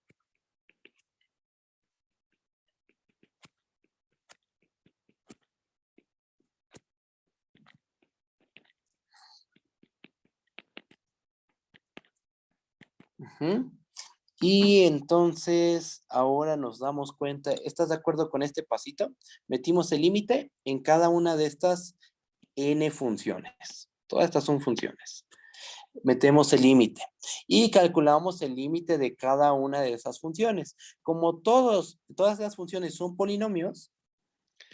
S1: Y entonces ahora nos damos cuenta, ¿estás de acuerdo con este pasito? Metimos el límite en cada una de estas n funciones. Todas estas son funciones. Metemos el límite y calculamos el límite de cada una de esas funciones. Como todas las funciones son polinomios,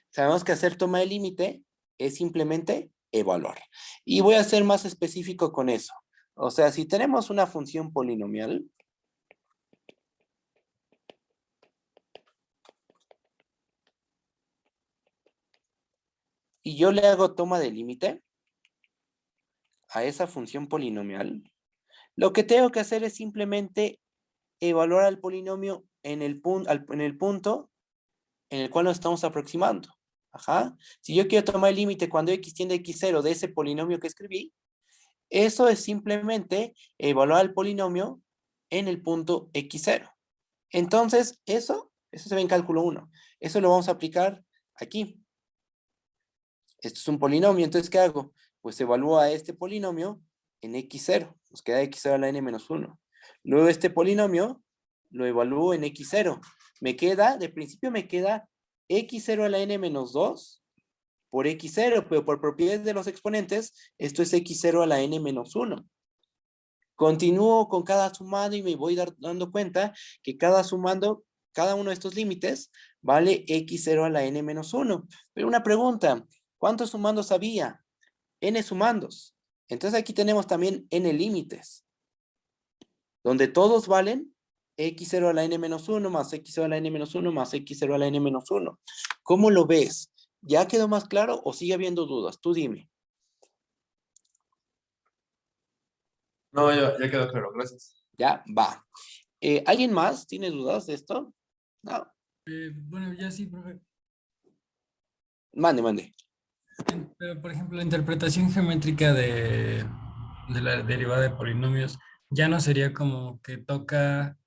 S1: sabemos que hacer toma de límite es simplemente evaluar. Y voy a ser más específico con eso. O sea, si tenemos una función polinomial, y yo le hago toma de límite a esa función polinomial, lo que tengo que hacer es simplemente evaluar al polinomio en el punto en el cual nos estamos aproximando. Ajá. Si yo quiero tomar el límite cuando x tiende a x0 de ese polinomio que escribí, eso es simplemente evaluar al polinomio en el punto x0. Entonces, eso se ve en cálculo 1. Eso lo vamos a aplicar aquí. Esto es un polinomio, entonces ¿qué hago? Pues evalúo a este polinomio en x0, nos queda x0 a la n menos 1. Luego este polinomio lo evalúo en x0. Me queda, de principio me queda x0 a la n menos 2 por x0, pero por propiedades de los exponentes, esto es x0 a la n menos 1. Continúo con cada sumando y me voy dando cuenta que cada uno de estos límites vale x0 a la n menos 1. Pero una pregunta, ¿cuántos sumandos había? N sumandos. Entonces aquí tenemos también n límites, donde todos valen x0 a la n menos 1 más x0 a la n menos 1 más x0 a la n menos 1. ¿Cómo lo ves? ¿Ya quedó más claro o sigue habiendo dudas? Tú dime.
S8: No, ya quedó claro, gracias.
S1: Ya, va. ¿Alguien más tiene dudas de esto? No.
S9: Bueno, ya sí, profe.
S1: Mande.
S9: Pero, por ejemplo, la interpretación geométrica de la derivada de polinomios ya no sería como que toca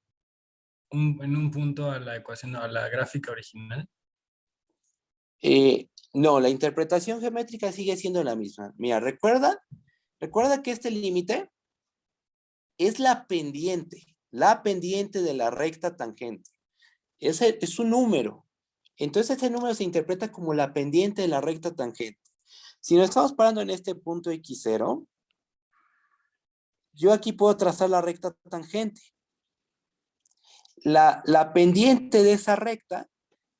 S9: en un punto a la ecuación, a la gráfica original.
S1: No, la interpretación geométrica sigue siendo la misma. Mira, recuerda que este límite es la pendiente de la recta tangente. Es un número. Entonces este número se interpreta como la pendiente de la recta tangente. Si nos estamos parando en este punto x0, yo aquí puedo trazar la recta tangente. La pendiente de esa recta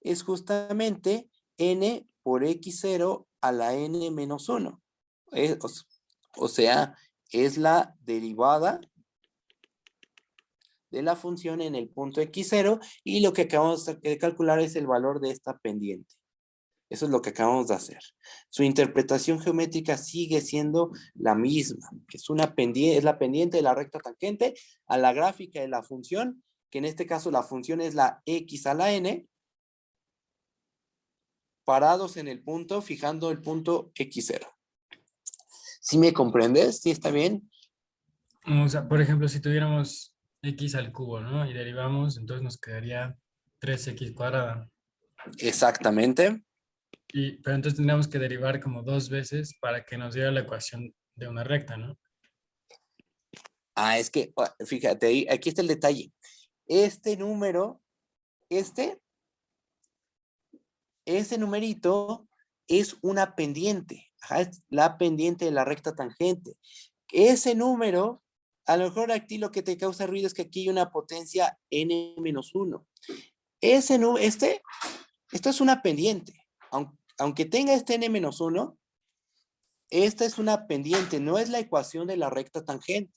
S1: es justamente n por x0 a la n menos 1. O sea, es la derivada de la función en el punto x0 y lo que acabamos de calcular es el valor de esta pendiente. Eso es lo que acabamos de hacer. Su interpretación geométrica sigue siendo la misma, que es la pendiente de la recta tangente a la gráfica de la función, que en este caso la función es la x a la n, parados en el punto, fijando el punto x0. ¿Sí me comprendes? ¿Sí está bien?
S9: O sea, por ejemplo, si tuviéramos x al cubo, ¿no? Y derivamos, entonces nos quedaría 3x cuadrada.
S1: Exactamente.
S9: Pero entonces tendríamos que derivar como 2 veces para que nos diera la ecuación de una recta, ¿no?
S1: Es que, fíjate, aquí está el detalle. Este número, ese numerito es una pendiente. Es la pendiente de la recta tangente. Ese número, a lo mejor aquí lo que te causa ruido es que aquí hay una potencia n-1. Esto es una pendiente. Aunque tenga este n-1, esta es una pendiente, no es la ecuación de la recta tangente.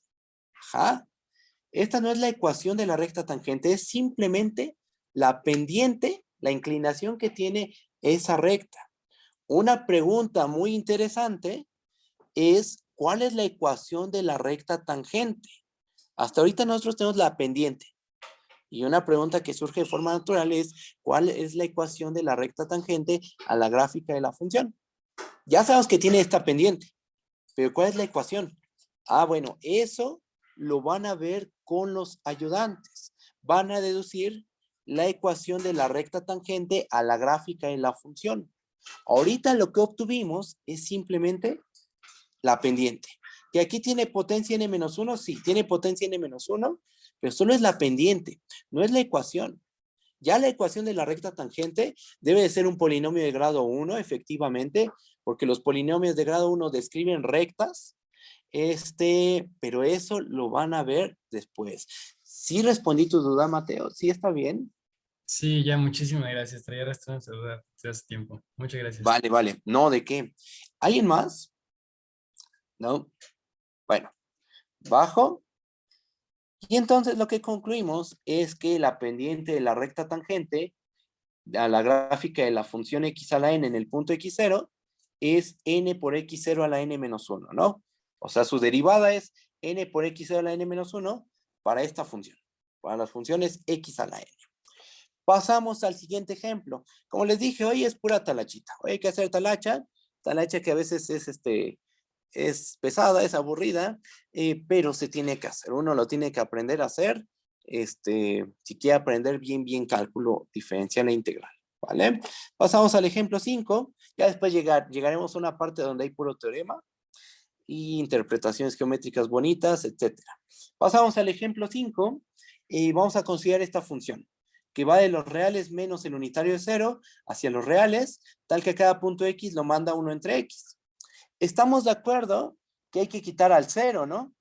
S1: Esta no es la ecuación de la recta tangente, es simplemente la pendiente, la inclinación que tiene esa recta. Una pregunta muy interesante es, ¿cuál es la ecuación de la recta tangente? Hasta ahorita nosotros tenemos la pendiente. Y una pregunta que surge de forma natural es, ¿cuál es la ecuación de la recta tangente a la gráfica de la función? Ya sabemos que tiene esta pendiente, pero ¿cuál es la ecuación? Bueno, eso lo van a ver con los ayudantes. Van a deducir la ecuación de la recta tangente a la gráfica de la función. Ahorita lo que obtuvimos es simplemente la pendiente. ¿Que aquí tiene potencia n-1? Sí, tiene potencia n-1, pero solo es la pendiente, no es la ecuación. Ya la ecuación de la recta tangente debe de ser un polinomio de grado 1, efectivamente, porque los polinomios de grado 1 describen rectas, pero eso lo van a ver después. ¿Sí respondí tu duda, Mateo? ¿Sí está bien?
S9: Sí, ya, muchísimas gracias. Traía arrastrando esa duda desde hace tiempo. Muchas gracias.
S1: Vale. No, ¿de qué? ¿Alguien más? ¿No? Bueno, bajo. Y entonces lo que concluimos es que la pendiente de la recta tangente a la gráfica de la función x a la n en el punto x0 es n por x0 a la n menos 1, ¿no? O sea, su derivada es n por x0 a la n menos 1 para esta función, para las funciones x a la n. Pasamos al siguiente ejemplo. Como les dije, hoy es pura talachita. Hoy hay que hacer talacha que a veces es pesada, es aburrida, pero se tiene que hacer. Uno lo tiene que aprender a hacer, si quiere aprender bien cálculo diferencial e integral. ¿vale? Pasamos al ejemplo 5, ya después llegaremos a una parte donde hay puro teorema y interpretaciones geométricas bonitas, etc. Pasamos al ejemplo 5 y vamos a considerar esta función, que va de los reales menos el unitario de 0 hacia los reales, tal que cada punto X lo manda 1 entre X. Estamos de acuerdo que hay que quitar al 0, ¿no?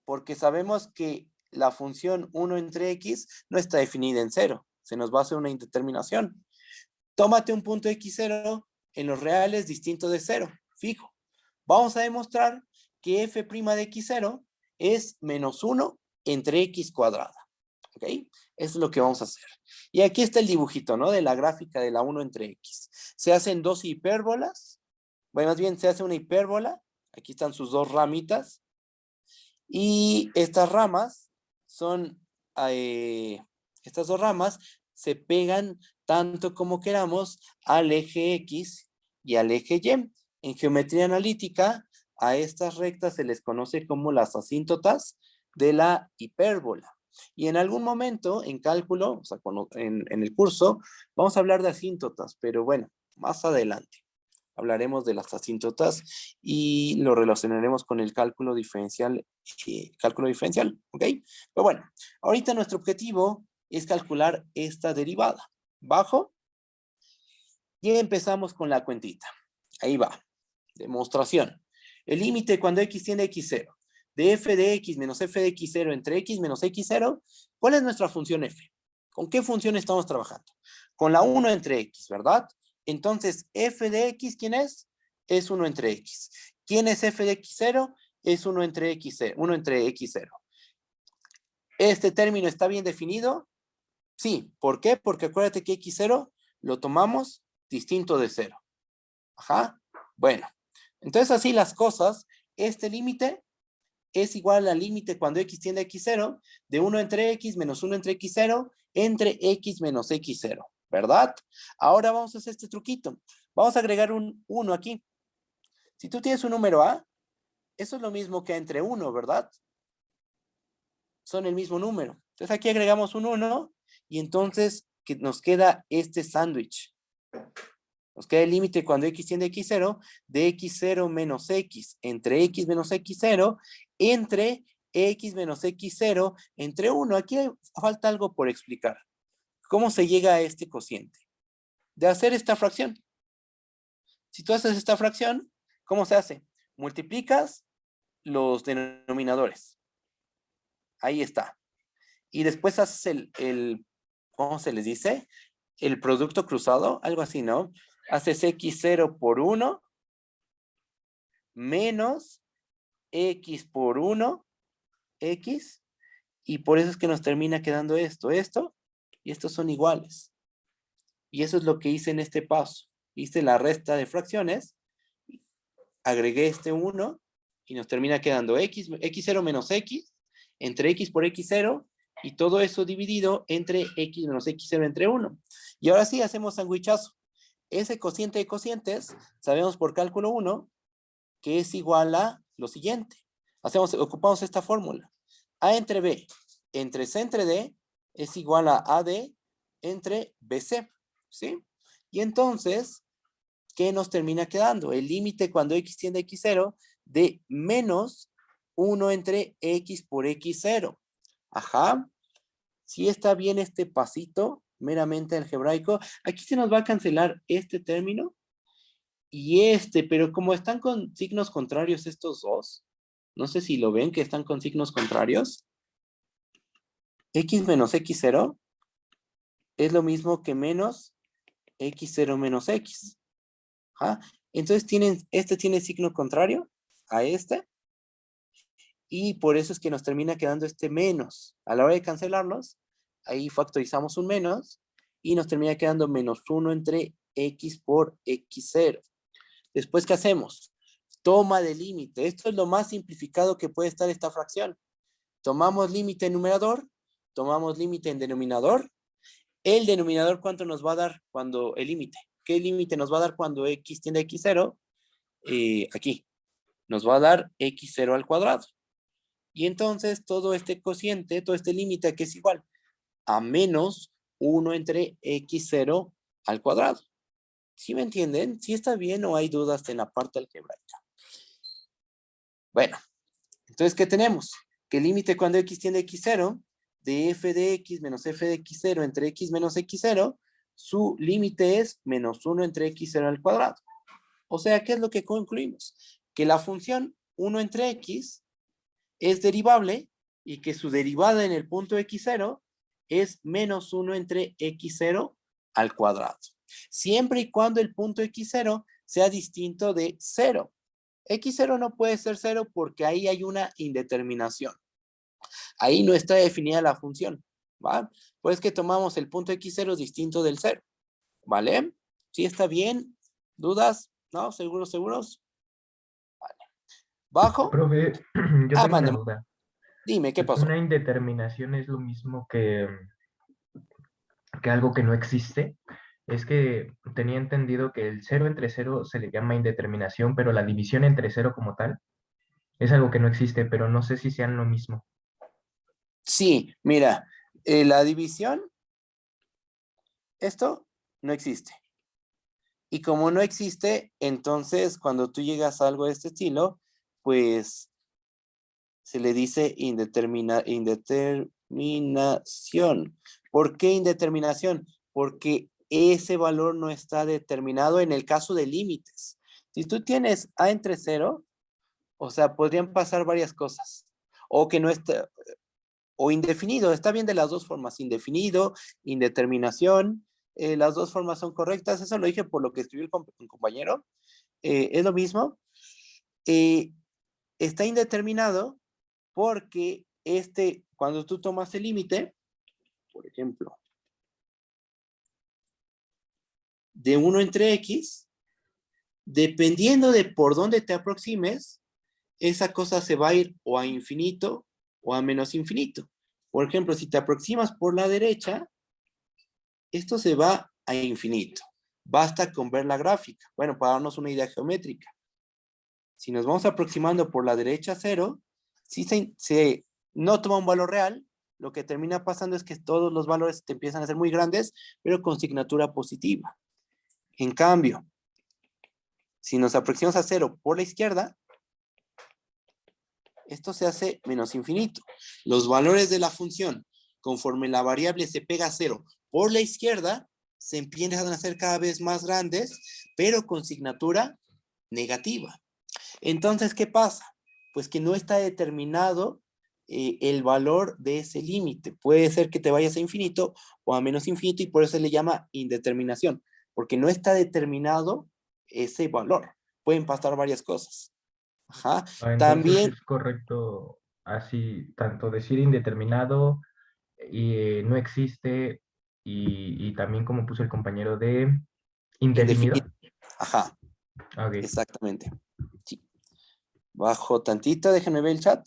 S1: Porque sabemos que la función 1 entre X no está definida en 0. Se nos va a hacer una indeterminación. Tómate un punto X0 en los reales distinto de 0, fijo. Vamos a demostrar que f' de X0 es menos 1 entre X cuadrada. ¿Ok? Eso es lo que vamos a hacer. Y aquí está el dibujito, ¿no? De la gráfica de la 1 entre X. Se hacen dos hipérbolas. Bueno, más bien se hace una hipérbola. Aquí están sus dos ramitas. Y estas ramas son, estas dos ramas se pegan tanto como queramos al eje X y al eje Y. En geometría analítica, a estas rectas se les conoce como las asíntotas de la hipérbola. Y en algún momento, en cálculo, o sea, en el curso, vamos a hablar de asíntotas, pero bueno, más adelante hablaremos de las asíntotas y lo relacionaremos con el cálculo diferencial, ¿ok? Pero bueno, ahorita nuestro objetivo es calcular esta derivada. Bajo y empezamos con la cuentita. Ahí va. Demostración. El límite cuando X tiende a X0 de f de X menos f de X0 entre X menos X0. ¿Cuál es nuestra función f? ¿Con qué función estamos trabajando? Con la 1 entre X, ¿verdad? Entonces, f de X, ¿quién es? Es 1 entre X. ¿Quién es f de X0? Es 1 entre X0. 1 entre X0. ¿Este término está bien definido? Sí. ¿Por qué? Porque acuérdate que X0 lo tomamos distinto de 0. Ajá. Bueno. Entonces, así las cosas, este límite es igual al límite cuando X tiende a X0 de 1 entre X menos 1 entre X0 entre X menos X0, ¿verdad? Ahora vamos a hacer este truquito. Vamos a agregar un 1 aquí. Si tú tienes un número A, eso es lo mismo que entre 1, ¿verdad? Son el mismo número. Entonces aquí agregamos un 1 y entonces que nos queda este sándwich. Nos queda el límite cuando X tiende a X0 de X0 menos X entre X menos X0 entre X menos X0 entre 1. Aquí falta algo por explicar. ¿Cómo se llega a este cociente? De hacer esta fracción. Si tú haces esta fracción, ¿cómo se hace? Multiplicas los denominadores. Ahí está. Y después haces ¿cómo se les dice? El producto cruzado, algo así, ¿no? Haces X0 por 1 menos X por 1, X, y por eso es que nos termina quedando esto, y estos son iguales. Y eso es lo que hice en este paso. Hice la resta de fracciones, agregué este 1, y nos termina quedando X0 menos X, entre X por X0, y todo eso dividido entre X menos X0 entre 1. Y ahora sí, hacemos sandwichazo. Ese cociente de cocientes, sabemos por cálculo 1, que es igual a lo siguiente. Ocupamos esta fórmula. A entre B entre C entre D es igual a AD entre BC, ¿sí? Y entonces, ¿qué nos termina quedando? El límite cuando X tiende a X0 de menos 1 entre X por X0. Ajá. Sí está bien este pasito meramente algebraico. Aquí se nos va a cancelar este término y este, pero como están con signos contrarios estos dos, no sé si lo ven que están con signos contrarios. X menos X0 es lo mismo que menos X0 menos X. ¿Ah? Entonces este tiene signo contrario a este. Y por eso es que nos termina quedando este menos. A la hora de cancelarlos, ahí factorizamos un menos y nos termina quedando menos 1 entre X por X0. Después, ¿qué hacemos? Toma de límite. Esto es lo más simplificado que puede estar esta fracción. Tomamos límite en numerador, tomamos límite en denominador. El denominador, ¿cuánto nos va a dar cuando el límite? ¿Qué límite nos va a dar cuando X tiende a X0? Aquí. Nos va a dar X0 al cuadrado. Y entonces todo este cociente, todo este límite que es igual a menos 1 entre X0 al cuadrado. ¿Sí me entienden? ¿Sí está bien o hay dudas en la parte algebraica? Bueno, entonces, ¿qué tenemos? Que el límite cuando x tiende a x0 de f de x menos f de x0 entre x menos x0, su límite es menos 1 entre x0 al cuadrado. O sea, ¿qué es lo que concluimos? Que la función 1 entre x es derivable y que su derivada en el punto x0 es menos 1 entre x0 al cuadrado. Siempre y cuando el punto x0 sea distinto de 0. X0 no puede ser 0 porque ahí hay una indeterminación. Ahí no está definida la función, ¿va? Pues que tomamos el punto x0 distinto del 0, ¿vale? ¿Sí está bien? ¿Dudas? ¿No? ¿Seguros, seguros? Vale. ¿Bajo?
S10: Profe, yo
S1: Ah,
S10: tengo una
S1: mándeme.
S10: duda.
S1: Dime, ¿qué pasó?
S10: ¿Una indeterminación es lo mismo que algo que no existe? Es que tenía entendido que el 0 entre 0 se le llama indeterminación, pero la división entre 0 como tal es algo que no existe, pero no sé si sean lo mismo.
S1: Sí, mira, la división, esto no existe. Y como no existe, entonces cuando tú llegas a algo de este estilo, pues se le dice indeterminación. ¿Por qué indeterminación? Porque ese valor no está determinado en el caso de límites. Si tú tienes a entre 0, o sea, podrían pasar varias cosas. O que no está, o indefinido, está bien de las dos formas, indefinido, indeterminación, las dos formas son correctas, eso lo dije por lo que escribió el compañero, es lo mismo. Está indeterminado porque cuando tú tomas el límite, por ejemplo, de 1 entre x, dependiendo de por dónde te aproximes, esa cosa se va a ir o a infinito o a menos infinito. Por ejemplo, si te aproximas por la derecha, esto se va a infinito. Basta con ver la gráfica. Bueno, para darnos una idea geométrica. Si nos vamos aproximando por la derecha 0, si se no toma un valor real, lo que termina pasando es que todos los valores te empiezan a ser muy grandes, pero con signatura positiva. En cambio, si nos aproximamos a 0 por la izquierda, esto se hace menos infinito. Los valores de la función, conforme la variable se pega a 0 por la izquierda, se empiezan a hacer cada vez más grandes, pero con signatura negativa. Entonces, ¿qué pasa? Pues que no está determinado el valor de ese límite. Puede ser que te vayas a infinito o a menos infinito y por eso se le llama indeterminación, porque no está determinado ese valor. Pueden pasar varias cosas. Ajá.
S10: Entonces
S1: También,
S10: es correcto así, tanto decir indeterminado y no existe, y también como puso el compañero de indefinido.
S1: indefinido. Ajá,
S10: Ok.
S1: exactamente. Sí. Bajo tantito, déjenme ver el chat.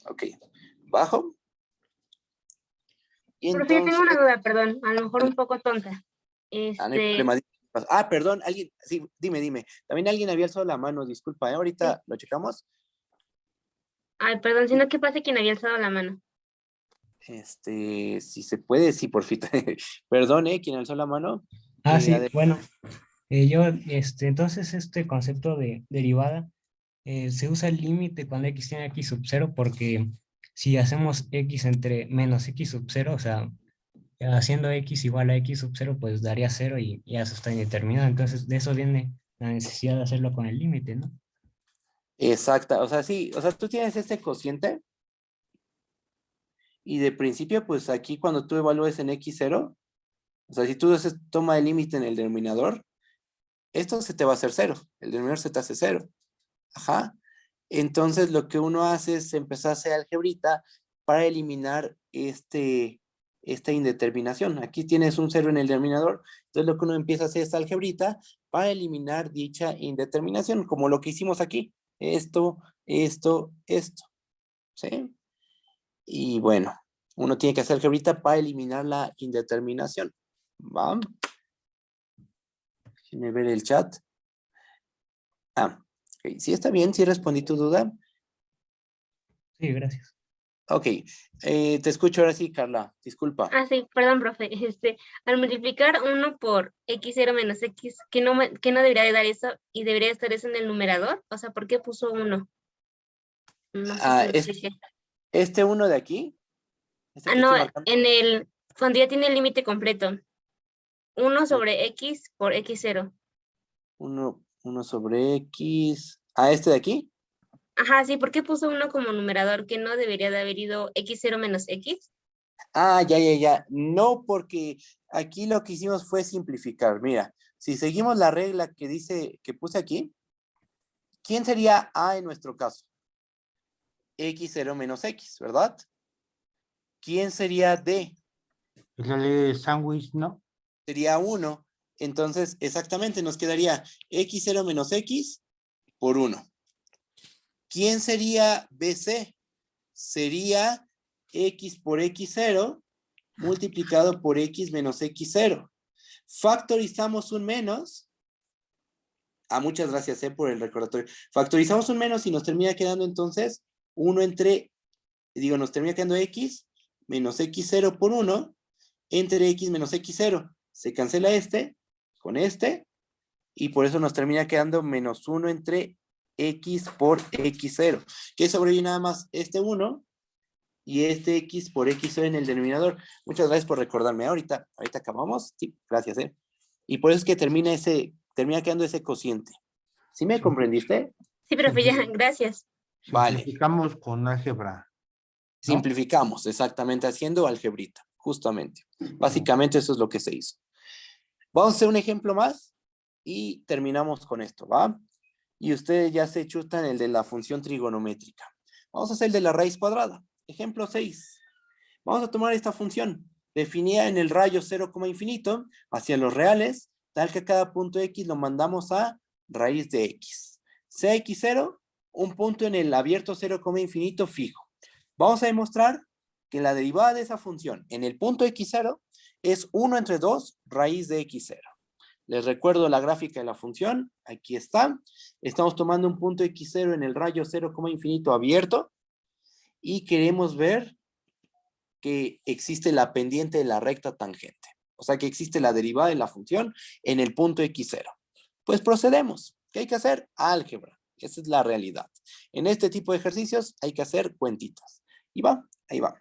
S1: Ok, bajo. Y
S6: Profe, yo tengo
S1: entonces,
S6: una duda, perdón, a lo mejor un poco tonta.
S1: no hay problema. Perdón, alguien, sí, dime. También alguien había alzado la mano, disculpa,
S6: Sí.
S1: ahorita lo checamos.
S6: Ay, perdón, sino que pasa quien había alzado la mano.
S1: Si se puede, sí, por fin. Perdón, quien alzó la mano.
S7: Ah, sí,
S1: Adelante.
S7: bueno, entonces este concepto de derivada se usa el límite cuando x tiene x sub 0 porque si hacemos x entre menos x sub 0, o sea, haciendo x igual a x sub 0, pues daría 0 y ya eso está indeterminado. Entonces de eso viene la necesidad de hacerlo con el límite, ¿no?
S1: Exacta, o sea, sí, o sea, tú tienes este cociente y de principio, pues aquí cuando tú evalúes en x0, o sea, si tú haces toma el límite en el denominador, esto se te va a hacer 0, el denominador se te hace 0. Ajá. Entonces lo que uno hace es empezar a hacer algebrita para eliminar esta indeterminación. Aquí tienes un 0 en el denominador, entonces lo que uno empieza a hacer es algebrita para eliminar dicha indeterminación, como lo que hicimos aquí. Esto, ¿sí? Y bueno, uno tiene que hacer algebrita para eliminar la indeterminación. ¿Va? Déjenme ver el chat. Ok, sí está bien, sí respondí tu duda.
S7: Sí, gracias.
S1: Ok, te escucho ahora sí, Carla, disculpa.
S6: Ah, sí, perdón, profe. Al multiplicar 1 por x0 menos x, ¿qué no debería de dar eso? Y debería estar eso en el numerador. O sea, ¿por qué puso 1? No sé si me expliqué.
S1: Este uno de aquí, este que
S6: No,
S1: estoy marcando.
S6: cuando ya tiene el límite completo. 1 sobre x por x0.
S1: 1 sobre X. ¿A este de aquí?
S6: Ajá, sí, ¿por qué puso 1 como numerador que no debería de haber ido x0 menos x?
S1: Ah, ya. No, porque aquí lo que hicimos fue simplificar. Mira, si seguimos la regla que dice, que puse aquí, ¿quién sería A en nuestro caso? X0 menos X, ¿verdad? ¿Quién sería D?
S3: Es la ley de sándwich, ¿no?
S1: Sería 1. Entonces, exactamente, nos quedaría X0 menos X por 1. ¿Quién sería BC? Sería X por X0 multiplicado por X menos X0. Factorizamos un menos. Muchas gracias por el recordatorio. Factorizamos un menos y nos termina quedando entonces 1 entre, nos termina quedando X menos X0 por 1 entre X menos X0. Se cancela este con este y por eso nos termina quedando menos 1 entre X por X0. Que sobrevive nada más este 1 y este X por X0 en el denominador. Muchas gracias por recordarme. Ahorita acabamos. Sí, gracias. Y por eso es que termina quedando ese cociente. ¿Sí me comprendiste?
S6: Sí, profe, ya, gracias.
S1: Vale.
S3: Simplificamos con álgebra. ¿no?
S1: Simplificamos, exactamente, haciendo algebrita, justamente. Básicamente eso es lo que se hizo. Vamos a hacer un ejemplo más y terminamos con esto, ¿va? Y ustedes ya se chutan el de la función trigonométrica. Vamos a hacer el de la raíz cuadrada. Ejemplo 6. Vamos a tomar esta función, definida en el rayo 0, infinito, hacia los reales, tal que a cada punto X lo mandamos a raíz de X. Sea X0, un punto en el abierto 0, infinito fijo. Vamos a demostrar que la derivada de esa función en el punto X0 es 1 entre 2 raíz de X0. Les recuerdo la gráfica de la función. Aquí está. Estamos tomando un punto X0 en el rayo 0, infinito abierto y queremos ver que existe la pendiente de la recta tangente. O sea que existe la derivada de la función en el punto X0. Pues procedemos. ¿Qué hay que hacer? Álgebra. Esa es la realidad. En este tipo de ejercicios hay que hacer cuentitas. Y va, ahí va.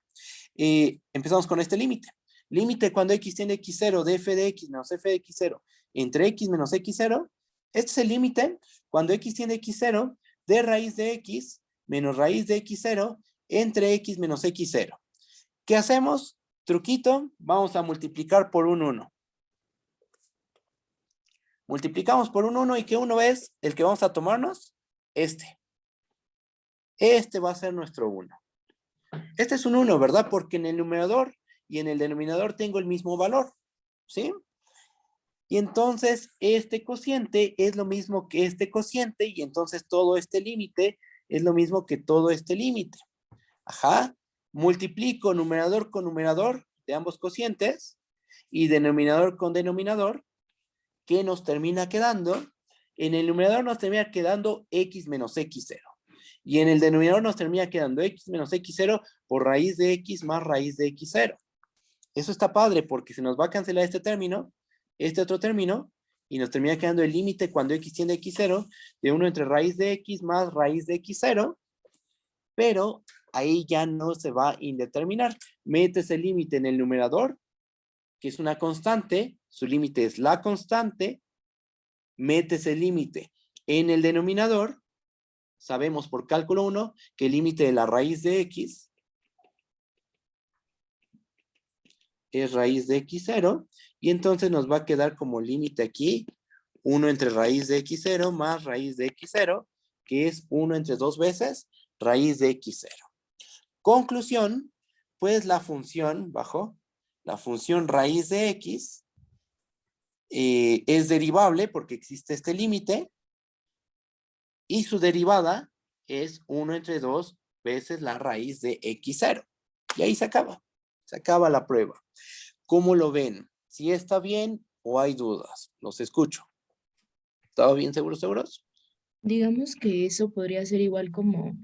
S1: Empezamos con este límite. Límite cuando X tiende a X0 de f de X menos f de X0 entre X menos X0. Este es el límite cuando X tiende a X0 de raíz de X menos raíz de X0 entre X menos X0. ¿Qué hacemos? Truquito, vamos a multiplicar por un 1. Multiplicamos por un 1 y ¿qué 1 es el que vamos a tomarnos? Este. Este va a ser nuestro 1. Este es un 1, ¿verdad? Porque en el numerador y en el denominador tengo el mismo valor, ¿sí? Y entonces este cociente es lo mismo que este cociente y entonces todo este límite es lo mismo que todo este límite. Ajá. Multiplico numerador con numerador de ambos cocientes y denominador con denominador, ¿qué nos termina quedando? En el numerador nos termina quedando X menos X0. Y en el denominador nos termina quedando X menos X0 por raíz de X más raíz de X0. Eso está padre porque se nos va a cancelar este término, este otro término, y nos termina quedando el límite cuando X tiende a X0 de 1 entre raíz de X más raíz de X0, pero ahí ya no se va a indeterminar. Metes el límite en el numerador, que es una constante, su límite es la constante, metes el límite en el denominador, sabemos por cálculo 1 que el límite de la raíz de X es raíz de X0, y entonces nos va a quedar como límite aquí, 1 entre raíz de X0 más raíz de X0, que es 1 entre 2 veces raíz de X0. Conclusión, pues la función, la función raíz de X es derivable porque existe este límite y su derivada es 1 entre 2 veces la raíz de X0. Y ahí se acaba la prueba. ¿Cómo lo ven? ¿Sí está bien o hay dudas? Los escucho. ¿Todo bien, seguros?
S11: Digamos que eso podría ser igual como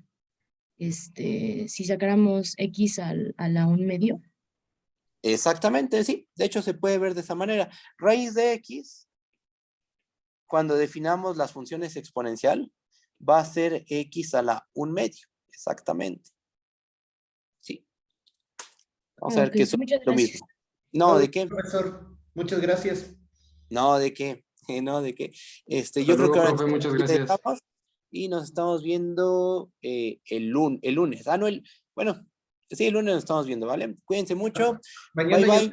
S11: si sacáramos X a la 1/2.
S1: Exactamente, sí. De hecho, se puede ver de esa manera. Raíz de X, cuando definamos las funciones exponencial, va a ser X a la 1/2. Exactamente. Sí. Vamos a ver
S11: Ok,
S1: que es
S11: muchas
S1: lo
S11: gracias.
S1: mismo. No, ¿de qué?
S2: Profesor, muchas gracias.
S1: No, ¿de qué? No, ¿de qué? Yo
S8: Hasta
S1: creo
S8: luego,
S1: que ahora
S8: profe, muchas
S1: sí le
S8: gracias.
S1: dejamos y nos estamos viendo el lunes. Ah, no, bueno, sí, el lunes nos estamos viendo, ¿vale? Cuídense mucho.
S2: Mañana,
S1: Bye, bye.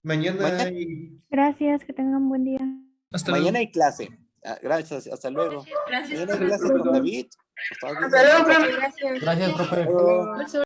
S2: mañana
S1: Mañana,
S2: hay-
S12: Gracias, que tengan buen día.
S9: Hasta
S1: mañana
S9: luego.
S1: hay clase. Gracias, hasta luego.
S6: Gracias,
S1: Mañana hay
S6: profe.
S1: clase con David. Nos estamos viendo.
S6: Hasta luego, profe. Gracias.
S3: Gracias, profe.
S1: Hasta luego.